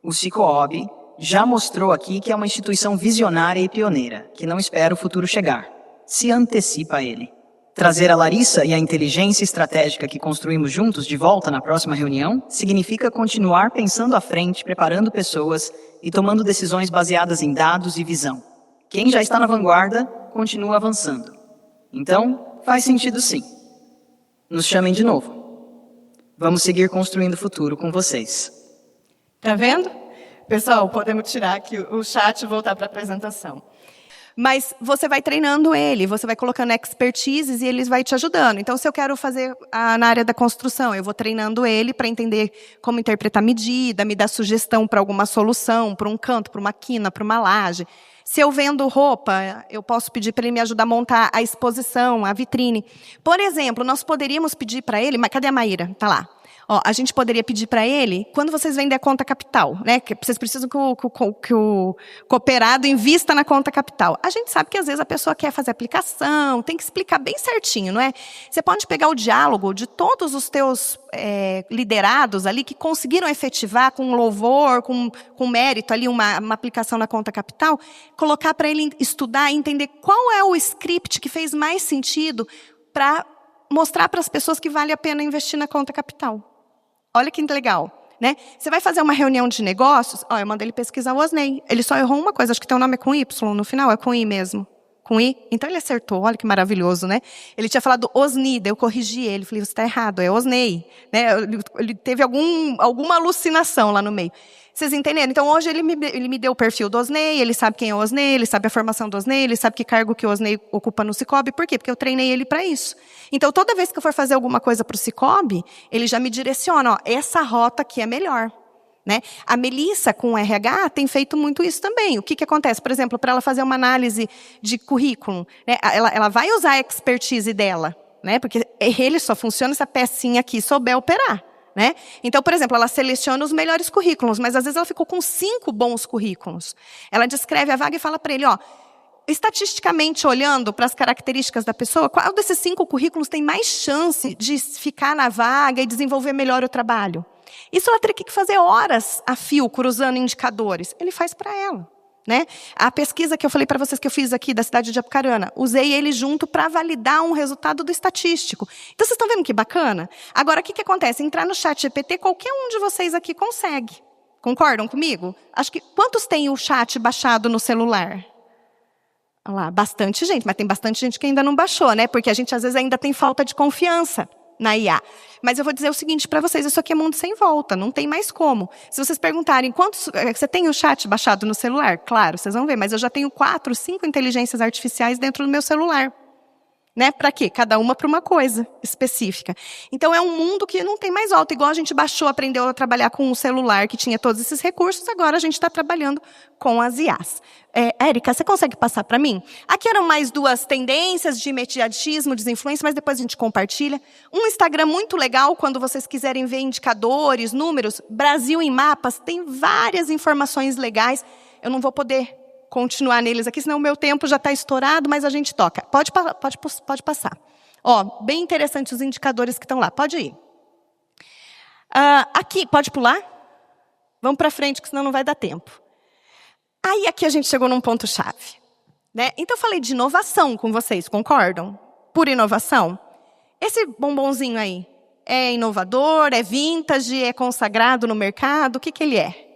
o Cicobi, já mostrou aqui que é uma instituição visionária e pioneira, que não espera o futuro chegar, se antecipa a ele. Trazer a Larissa e a inteligência estratégica que construímos juntos de volta na próxima reunião significa continuar pensando à frente, preparando pessoas e tomando decisões baseadas em dados e visão. Quem já está na vanguarda, continua avançando. Então, faz sentido sim. Nos chamem de novo. Vamos seguir construindo o futuro com vocês. Tá vendo? Pessoal, podemos tirar aqui o chat e voltar para a apresentação. Mas você vai treinando ele, você vai colocando expertises e eles vai te ajudando. Então, se eu quero fazer na área da construção, eu vou treinando ele para entender como interpretar medida, me dar sugestão para alguma solução, para um canto, para uma quina, para uma laje. Se eu vendo roupa, eu posso pedir para ele me ajudar a montar a exposição, a vitrine. Por exemplo, nós poderíamos pedir para ele, mas cadê a Maíra? Está lá. A gente poderia pedir para ele, quando vocês vendem a conta capital, né, que vocês precisam que o cooperado invista na conta capital. A gente sabe que às vezes a pessoa quer fazer aplicação, tem que explicar bem certinho, não é? Você pode pegar o diálogo de todos os teus liderados ali que conseguiram efetivar com louvor, com mérito ali uma aplicação na conta capital, colocar para ele estudar e entender qual é o script que fez mais sentido para mostrar para as pessoas que vale a pena investir na conta capital. Olha que legal, né? Você vai fazer uma reunião de negócios, eu mandei ele pesquisar o Osney. Ele só errou uma coisa, acho que teu nome é com Y no final, é com I mesmo. Com I? Então ele acertou, olha que maravilhoso, né? Ele tinha falado Osni, daí eu corrigi ele, falei, você está errado, é Osney. Né? Ele teve alguma alucinação lá no meio. Vocês entenderam? Então, hoje ele me deu o perfil do Osney, ele sabe quem é o Osney, ele sabe a formação do Osney, ele sabe que cargo que o Osney ocupa no Cicobi. Por quê? Porque eu treinei ele para isso. Então, toda vez que eu for fazer alguma coisa para o Cicobi, ele já me direciona, essa rota aqui é melhor. Né? A Melissa, com o RH, tem feito muito isso também. O que acontece? Por exemplo, para ela fazer uma análise de currículo, né? Ela vai usar a expertise dela, né? Porque ele só funciona se a pecinha aqui souber operar. Né? Então, por exemplo, ela seleciona os melhores currículos, mas às vezes ela ficou com 5 bons currículos. Ela descreve a vaga e fala para ele, estatisticamente olhando para as características da pessoa, qual desses 5 currículos tem mais chance de ficar na vaga e desenvolver melhor o trabalho? Isso ela teria que fazer horas a fio, cruzando indicadores. Ele faz para ela. Né? A pesquisa que eu falei para vocês que eu fiz aqui da cidade de Apucarana, usei ele junto para validar um resultado do estatístico. Então, vocês estão vendo que bacana? Agora, o que acontece? Entrar no chat GPT, qualquer um de vocês aqui consegue. Concordam comigo? Acho que quantos tem o chat baixado no celular? Olha lá, bastante gente, mas tem bastante gente que ainda não baixou, né? Porque a gente, às vezes, ainda tem falta de confiança na IA. Mas eu vou dizer o seguinte para vocês, isso aqui é mundo sem volta, não tem mais como. Se vocês perguntarem, você tem o chat baixado no celular? Claro, vocês vão ver, mas eu já tenho 4, 5 inteligências artificiais dentro do meu celular. Né? Para quê? Cada uma para uma coisa específica. Então, é um mundo que não tem mais volta. Igual a gente baixou, aprendeu a trabalhar com um celular que tinha todos esses recursos, agora a gente está trabalhando com as IAs. Érica, você consegue passar para mim? Aqui eram mais 2 tendências de imediatismo, desinfluência, mas depois a gente compartilha. Um Instagram muito legal, quando vocês quiserem ver indicadores, números. Brasil em mapas, tem várias informações legais. Eu não vou poder continuar neles aqui, senão o meu tempo já está estourado, mas a gente toca. Pode passar. Bem interessantes os indicadores que estão lá. Pode ir. Aqui, pode pular? Vamos para frente, que senão não vai dar tempo. Aí aqui a gente chegou num ponto-chave, né? Então eu falei de inovação com vocês, concordam? Por inovação. Esse bombonzinho aí é inovador, é vintage, é consagrado no mercado? O que ele é?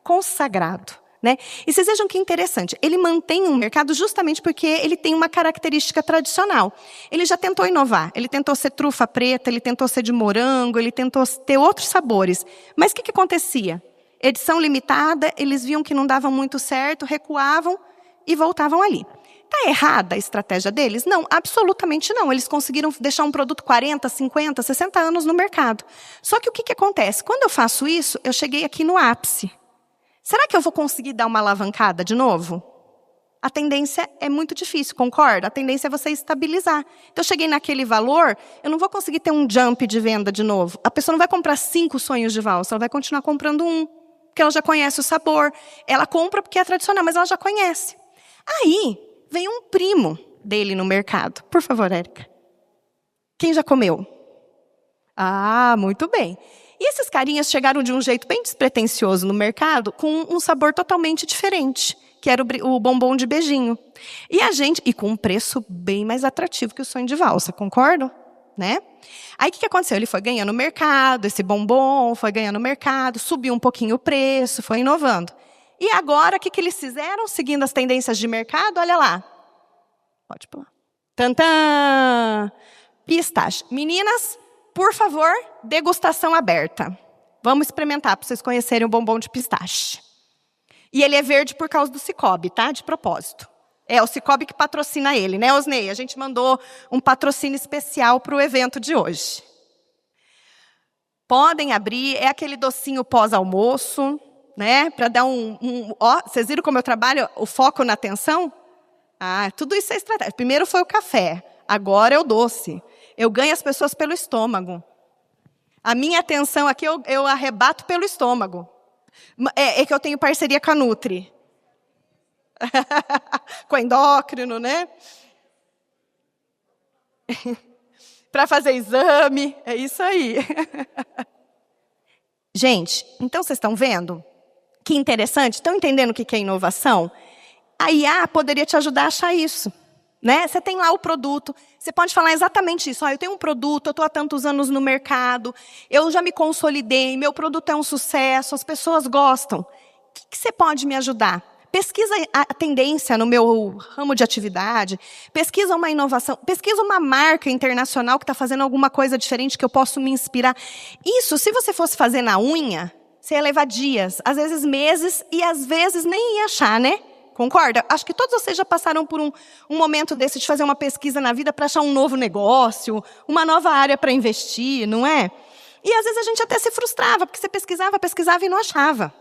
Consagrado, né? E vocês vejam que interessante, ele mantém um mercado justamente porque ele tem uma característica tradicional. Ele já tentou inovar, ele tentou ser trufa preta, ele tentou ser de morango, ele tentou ter outros sabores. Mas o que acontecia? Edição limitada, eles viam que não dava muito certo, recuavam e voltavam ali. Está errada a estratégia deles? Não, absolutamente não. Eles conseguiram deixar um produto 40, 50, 60 anos no mercado. Só que o que acontece? Quando eu faço isso, eu cheguei aqui no ápice. Será que eu vou conseguir dar uma alavancada de novo? A tendência é muito difícil, concorda? A tendência é você estabilizar. Então, eu cheguei naquele valor, eu não vou conseguir ter um jump de venda de novo. A pessoa não vai comprar 5 sonhos de valsa, ela vai continuar comprando um. Porque ela já conhece o sabor. Ela compra porque é tradicional, mas ela já conhece. Aí, vem um primo dele no mercado. Por favor, Érica. Quem já comeu? Ah, muito bem. E esses carinhas chegaram de um jeito bem despretensioso no mercado, com um sabor totalmente diferente, que era o bombom de beijinho. E com um preço bem mais atrativo que o sonho de valsa, concordam? Né? Aí o que aconteceu? Ele foi ganhando mercado, esse bombom foi ganhando mercado, subiu um pouquinho o preço, foi inovando. E agora, o que eles fizeram? Seguindo as tendências de mercado, olha lá. Pode pular. Tantã! Pistache. Meninas, por favor, degustação aberta. Vamos experimentar para vocês conhecerem o bombom de pistache. E ele é verde por causa do Cicobi, tá? De propósito. É o Cicobi que patrocina ele, né, Osnei? A gente mandou um patrocínio especial para o evento de hoje. Podem abrir, é aquele docinho pós-almoço, né? Para dar vocês viram como eu trabalho? O foco na atenção? Ah, tudo isso é estratégia. Primeiro foi o café, agora é o doce. Eu ganho as pessoas pelo estômago. A minha atenção aqui eu arrebato pelo estômago. É que eu tenho parceria com a Nutri. Com endócrino, né? Para fazer exame, é isso aí. Gente, então vocês estão vendo? Que interessante, estão entendendo o que é inovação? A IA poderia te ajudar a achar isso. Né? Você tem lá o produto, você pode falar exatamente isso. Eu tenho um produto, eu estou há tantos anos no mercado, eu já me consolidei, meu produto é um sucesso, as pessoas gostam. O que você pode me ajudar? Pesquisa a tendência no meu ramo de atividade, pesquisa uma inovação, pesquisa uma marca internacional que está fazendo alguma coisa diferente que eu posso me inspirar. Isso, se você fosse fazer na unha, você ia levar dias, às vezes meses, e às vezes nem ia achar, né? Concorda? Acho que todos vocês já passaram por um momento desse de fazer uma pesquisa na vida para achar um novo negócio, uma nova área para investir, não é? E às vezes a gente até se frustrava, porque você pesquisava e não achava.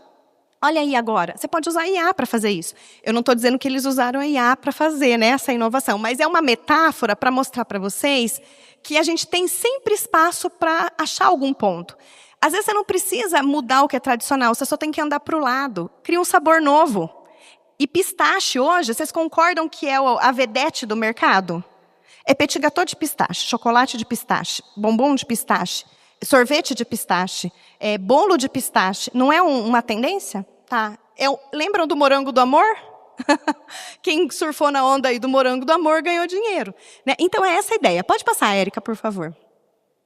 Olha aí agora, você pode usar a IA para fazer isso. Eu não estou dizendo que eles usaram a IA para fazer, né, essa inovação, mas é uma metáfora para mostrar para vocês que a gente tem sempre espaço para achar algum ponto. Às vezes você não precisa mudar o que é tradicional, você só tem que andar para o lado. Cria um sabor novo. E pistache hoje, vocês concordam que é a vedete do mercado? É petit gâteau de pistache, chocolate de pistache, bombom de pistache, sorvete de pistache, bolo de pistache. Não é uma tendência? Tá. Lembram do morango do amor? Quem surfou na onda aí do morango do amor ganhou dinheiro. Né? Então é essa a ideia. Pode passar, Érica, por favor.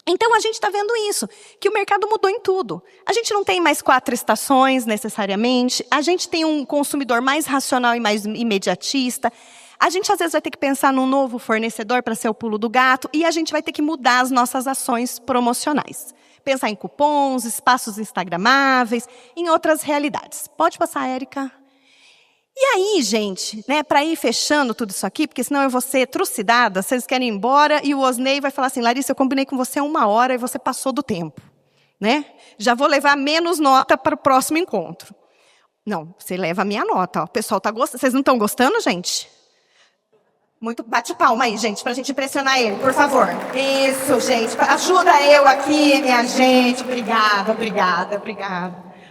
Então, a gente está vendo isso, que o mercado mudou em tudo. A gente não tem mais 4 estações, necessariamente. A gente tem um consumidor mais racional e mais imediatista. A gente, às vezes, vai ter que pensar num novo fornecedor para ser o pulo do gato. E a gente vai ter que mudar as nossas ações promocionais. Pensar em cupons, espaços instagramáveis, em outras realidades. Pode passar, Érica. E aí, gente, né, para ir fechando tudo isso aqui, porque senão eu vou ser trucidada, vocês querem ir embora, e o Osnei vai falar assim, Larissa, eu combinei com você 1 hora e você passou do tempo. Né? Já vou levar menos nota para o próximo encontro. Não, você leva a minha nota. Ó. O pessoal está gostando. Vocês não estão gostando, gente? Muito, bate palma aí, gente, para a gente impressionar ele, por favor. Isso, gente. Ajuda eu aqui, minha gente. Obrigada.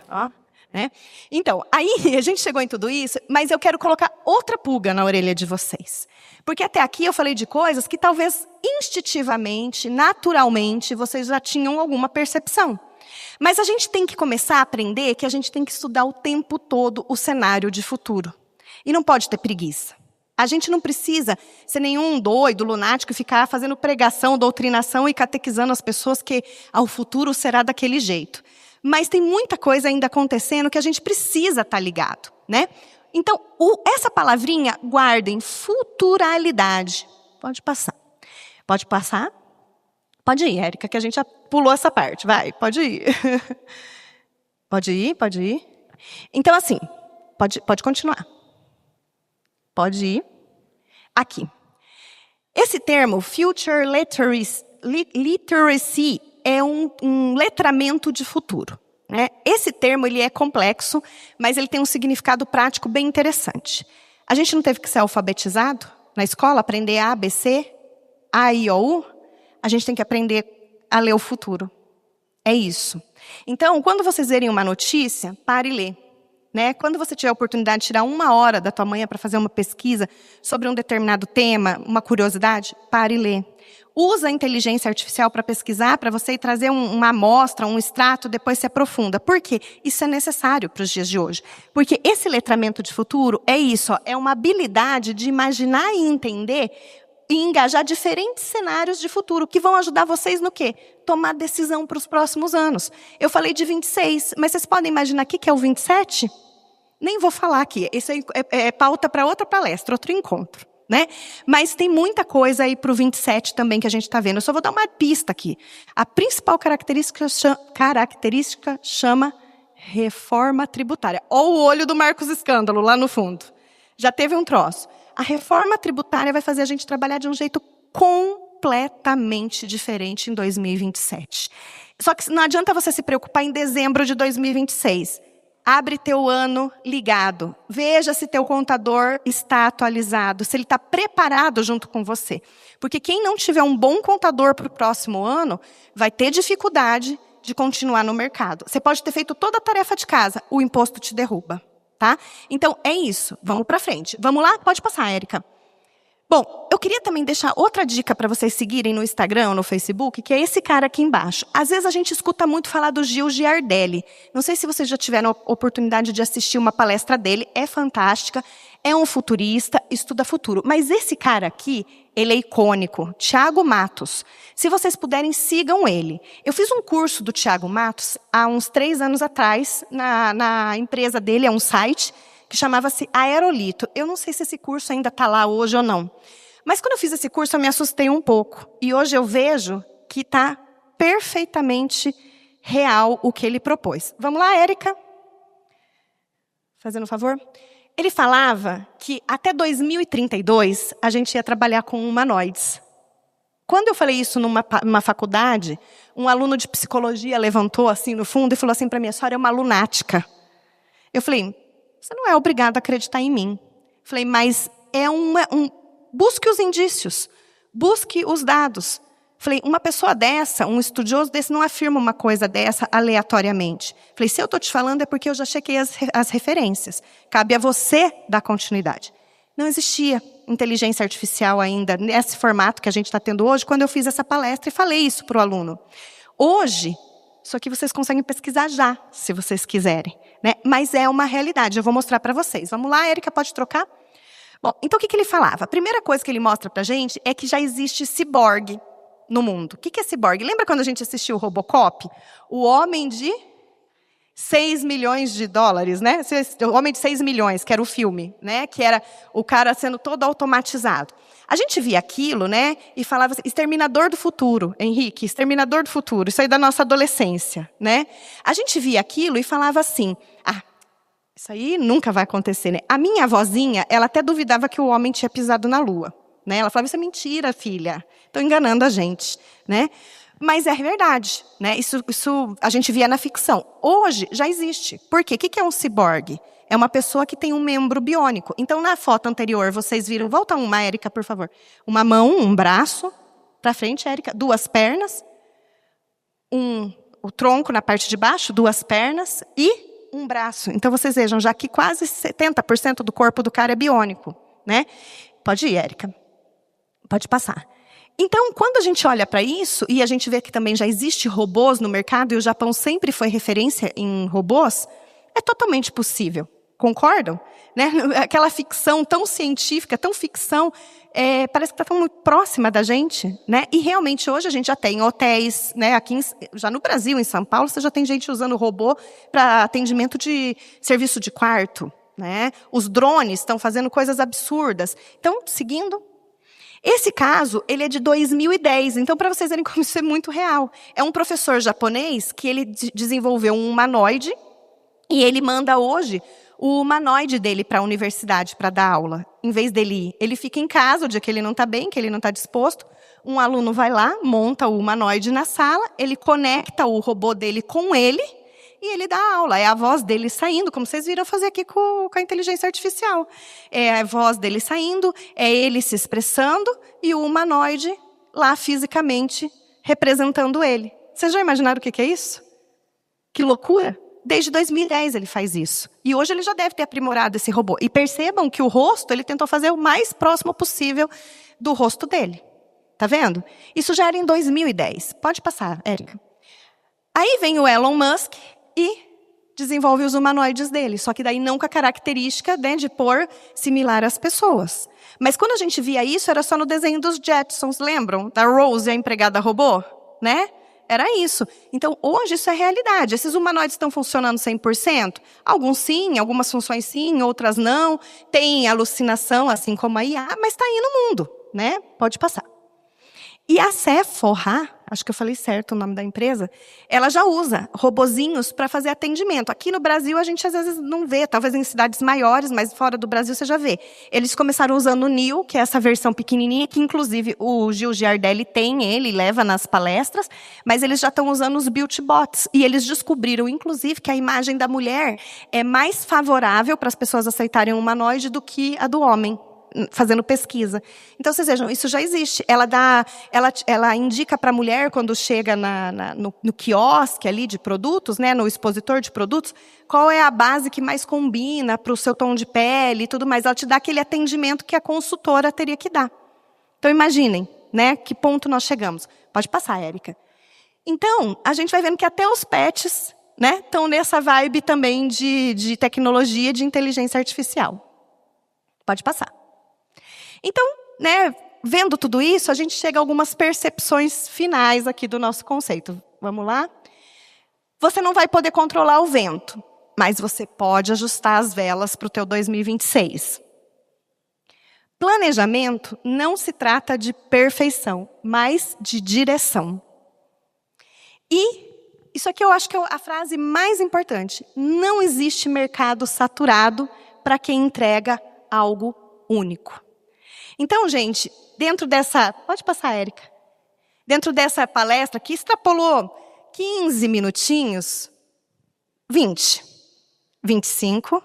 Ó. Né? Então, aí a gente chegou em tudo isso, mas eu quero colocar outra pulga na orelha de vocês. Porque até aqui eu falei de coisas que talvez instintivamente, naturalmente, vocês já tinham alguma percepção. Mas a gente tem que começar a aprender que a gente tem que estudar o tempo todo o cenário de futuro. E não pode ter preguiça. A gente não precisa ser nenhum doido, lunático, e ficar fazendo pregação, doutrinação e catequizando as pessoas que o futuro será daquele jeito. Mas tem muita coisa ainda acontecendo que a gente precisa estar ligado, né? Então, essa palavrinha, guardem, futuralidade. Pode passar. Pode passar? Pode ir, Érica, que a gente já pulou essa parte. Vai, pode ir. Pode ir, pode ir. Então, assim, pode continuar. Pode ir. Aqui. Esse termo, Future Literacy, é um letramento de futuro. Né? Esse termo ele é complexo, mas ele tem um significado prático bem interessante. A gente não teve que ser alfabetizado na escola, aprender A, B, C, A, I, O, U? A gente tem que aprender a ler o futuro. É isso. Então, quando vocês verem uma notícia, pare e lê. Né? Quando você tiver a oportunidade de tirar 1 hora da tua manhã para fazer uma pesquisa sobre um determinado tema, uma curiosidade, pare e lê. Usa a inteligência artificial para pesquisar, para você trazer uma amostra, um extrato, depois se aprofunda. Por quê? Isso é necessário para os dias de hoje. Porque esse letramento de futuro é isso, ó, é uma habilidade de imaginar e entender e engajar diferentes cenários de futuro, que vão ajudar vocês no quê? Tomar decisão para os próximos anos. Eu falei de 26, mas vocês podem imaginar o que é o 27? Nem vou falar aqui, isso é pauta para outra palestra, outro encontro. Né? Mas tem muita coisa aí para o 27 também que a gente está vendo. Eu só vou dar uma pista aqui. A principal característica chama reforma tributária. Olha o olho do Marcos Escândalo lá no fundo. Já teve um troço. A reforma tributária vai fazer a gente trabalhar de um jeito completamente diferente em 2027. Só que não adianta você se preocupar em dezembro de 2026. Abre teu ano ligado. Veja se teu contador está atualizado, se ele está preparado junto com você. Porque quem não tiver um bom contador para o próximo ano, vai ter dificuldade de continuar no mercado. Você pode ter feito toda a tarefa de casa, o imposto te derruba. Tá? Então, é isso. Vamos para frente. Vamos lá? Pode passar, Érica. Bom, eu queria também deixar outra dica para vocês seguirem no Instagram ou no Facebook, que é esse cara aqui embaixo. Às vezes a gente escuta muito falar do Gil Giardelli. Não sei se vocês já tiveram a oportunidade de assistir uma palestra dele. É fantástica, é um futurista, estuda futuro. Mas esse cara aqui, ele é icônico. Thiago Matos. Se vocês puderem, sigam ele. Eu fiz um curso do Thiago Matos há uns 3 anos atrás, na empresa dele, é um site que chamava-se Aerolito. Eu não sei se esse curso ainda está lá hoje ou não. Mas quando eu fiz esse curso, eu me assustei um pouco. E hoje eu vejo que está perfeitamente real o que ele propôs. Vamos lá, Érica? Fazendo um favor? Ele falava que até 2032 a gente ia trabalhar com humanoides. Quando eu falei isso numa faculdade, um aluno de psicologia levantou assim no fundo e falou assim para mim: a senhora é uma lunática. Eu falei: você não é obrigado a acreditar em mim. Falei, mas busque os indícios, busque os dados. Falei, uma pessoa dessa, um estudioso desse, não afirma uma coisa dessa aleatoriamente. Falei, se eu estou te falando é porque eu já chequei as referências. Cabe a você dar continuidade. Não existia inteligência artificial ainda nesse formato que a gente está tendo hoje, quando eu fiz essa palestra e falei isso para o aluno. Hoje, isso aqui vocês conseguem pesquisar já, se vocês quiserem. Né? Mas é uma realidade, eu vou mostrar para vocês. Vamos lá, Érica, pode trocar? Bom, então o que ele falava? A primeira coisa que ele mostra para a gente é que já existe ciborgue no mundo. O que é ciborgue? Lembra quando a gente assistiu o Robocop? O homem de 6 milhões de dólares, né? O homem de 6 milhões, que era o filme, né? Que era o cara sendo todo automatizado. A gente via aquilo, né? E falava assim, Exterminador do Futuro, Henrique, Exterminador do Futuro, isso aí da nossa adolescência, né? A gente via aquilo e falava assim, isso aí nunca vai acontecer, né? A minha avózinha, ela até duvidava que o homem tinha pisado na Lua, né? Ela falava, isso é mentira, filha, estão enganando a gente, né? Mas é verdade, né? Isso a gente via na ficção. Hoje já existe. Por quê? O que é um ciborgue? É uma pessoa que tem um membro biônico. Então, na foto anterior, vocês viram... Volta uma, Érica, por favor. Uma mão, um braço. Para frente, Érica. 2 pernas. O tronco na parte de baixo, 2 pernas. E um braço. Então, vocês vejam, já que quase 70% do corpo do cara é biônico. Né? Pode ir, Érica. Pode passar. Então, quando a gente olha para isso, e a gente vê que também já existe robôs no mercado, e o Japão sempre foi referência em robôs, é totalmente possível. Concordam? Né? Aquela ficção tão científica, tão ficção, parece que está tão muito próxima da gente. Né? E realmente hoje a gente já tem hotéis, né? Aqui já no Brasil, em São Paulo, você já tem gente usando robô para atendimento de serviço de quarto. Né? Os drones estão fazendo coisas absurdas. Então, seguindo. Esse caso, ele é de 2010, então para vocês verem como isso é muito real. É um professor japonês que ele desenvolveu um humanoide e ele manda hoje o humanoide dele para a universidade para dar aula. Em vez dele ir, ele fica em casa o dia que ele não está bem, que ele não está disposto. Um aluno vai lá, monta o humanoide na sala, ele conecta o robô dele com ele e ele dá aula. É a voz dele saindo, como vocês viram fazer aqui com a inteligência artificial. É a voz dele saindo, é ele se expressando e o humanoide lá fisicamente representando ele. Vocês já imaginaram o que é isso? Que loucura! Desde 2010 ele faz isso. E hoje ele já deve ter aprimorado esse robô. E percebam que o rosto, ele tentou fazer o mais próximo possível do rosto dele. Tá vendo? Isso já era em 2010. Pode passar, Érica. Aí vem o Elon Musk e desenvolve os humanoides dele. Só que daí não com a característica, né, de pôr similar às pessoas. Mas quando a gente via isso, era só no desenho dos Jetsons, lembram? Da Rose, a empregada robô, né? Era isso. Então, hoje isso é realidade. Esses humanoides estão funcionando 100%? Alguns sim, algumas funções sim, outras não. Tem alucinação, assim como a IA, mas está aí no mundo, né? Pode passar. E a Sephora, acho que eu falei certo o nome da empresa, ela já usa robozinhos para fazer atendimento. Aqui no Brasil a gente às vezes não vê, talvez em cidades maiores, mas fora do Brasil você já vê. Eles começaram usando o Neo, que é essa versão pequenininha, que inclusive o Gil Giardelli tem, ele leva nas palestras, mas eles já estão usando os Beauty Bots. E eles descobriram, inclusive, que a imagem da mulher é mais favorável para as pessoas aceitarem o humanoide do que a do homem, fazendo pesquisa. Então, vocês vejam, isso já existe. Ela indica para a mulher, quando chega no quiosque ali de produtos, né, no expositor de produtos, qual é a base que mais combina para o seu tom de pele e tudo mais. Ela te dá aquele atendimento que a consultora teria que dar. Então, imaginem, né, que ponto nós chegamos. Pode passar, Érica. Então, a gente vai vendo que até os pets, né, estão nessa vibe também de tecnologia, de inteligência artificial. Pode passar. Então, né, vendo tudo isso, a gente chega a algumas percepções finais aqui do nosso conceito. Vamos lá? Você não vai poder controlar o vento, mas você pode ajustar as velas para o teu 2026. Planejamento não se trata de perfeição, mas de direção. E isso aqui eu acho que é a frase mais importante. Não existe mercado saturado para quem entrega algo único. Então, gente, dentro dessa... Pode passar, Érica. Dentro dessa palestra, que extrapolou 15 minutinhos, 20, 25,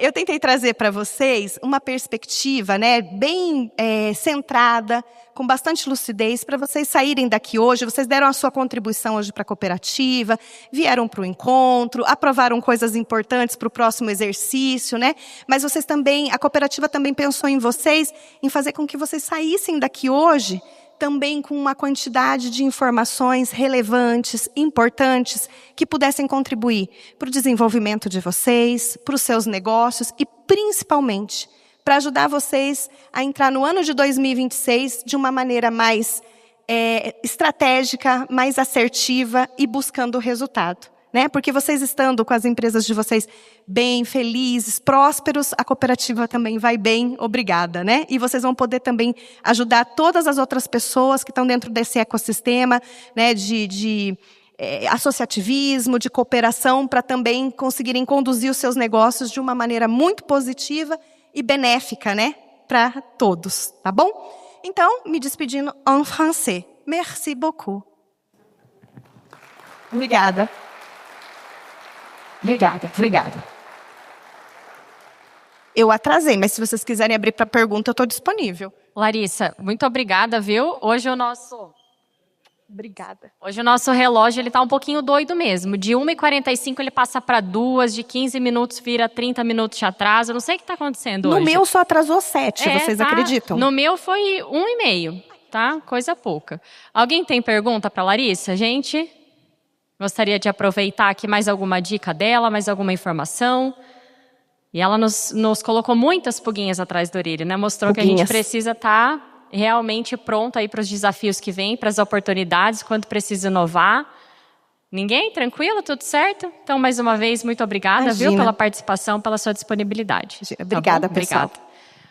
eu tentei trazer para vocês uma perspectiva, né, bem centrada, com bastante lucidez, para vocês saírem daqui hoje. Vocês deram a sua contribuição hoje para a cooperativa, vieram para o encontro, aprovaram coisas importantes para o próximo exercício, né? Mas vocês também, a cooperativa também pensou em vocês, em fazer com que vocês saíssem daqui hoje também com uma quantidade de informações relevantes, importantes, que pudessem contribuir para o desenvolvimento de vocês, para os seus negócios e, principalmente, para ajudar vocês a entrar no ano de 2026 de uma maneira mais estratégica, mais assertiva e buscando o resultado. Né? Porque vocês estando com as empresas de vocês bem, felizes, prósperos, a cooperativa também vai bem, obrigada. Né? E vocês vão poder também ajudar todas as outras pessoas que estão dentro desse ecossistema, né, de associativismo, de cooperação, para também conseguirem conduzir os seus negócios de uma maneira muito positiva e benéfica, né, para todos, tá bom? Então, me despedindo en français. Merci beaucoup. Obrigada. Obrigada. Eu atrasei, mas se vocês quiserem abrir para pergunta, eu estou disponível. Larissa, muito obrigada, viu? Obrigada. Hoje o nosso relógio ele tá um pouquinho doido mesmo. De 1h45 ele passa para 2, de 15 minutos vira 30 minutos de atraso. Eu não sei o que está acontecendo hoje. No meu só atrasou 7, vocês acreditam? No meu foi 1,5. tá? Coisa pouca. Alguém tem pergunta para Larissa? Gente, gostaria de aproveitar aqui mais alguma dica dela, mais alguma informação. E ela nos colocou muitas pulguinhas atrás da orelha, né? Mostrou que a gente precisa estar realmente pronto aí para os desafios que vêm, para as oportunidades, quando precisa inovar. Ninguém? Tranquilo? Tudo certo? Então, mais uma vez, muito obrigada, viu, pela participação, pela sua disponibilidade. Obrigada, pessoal. Obrigada.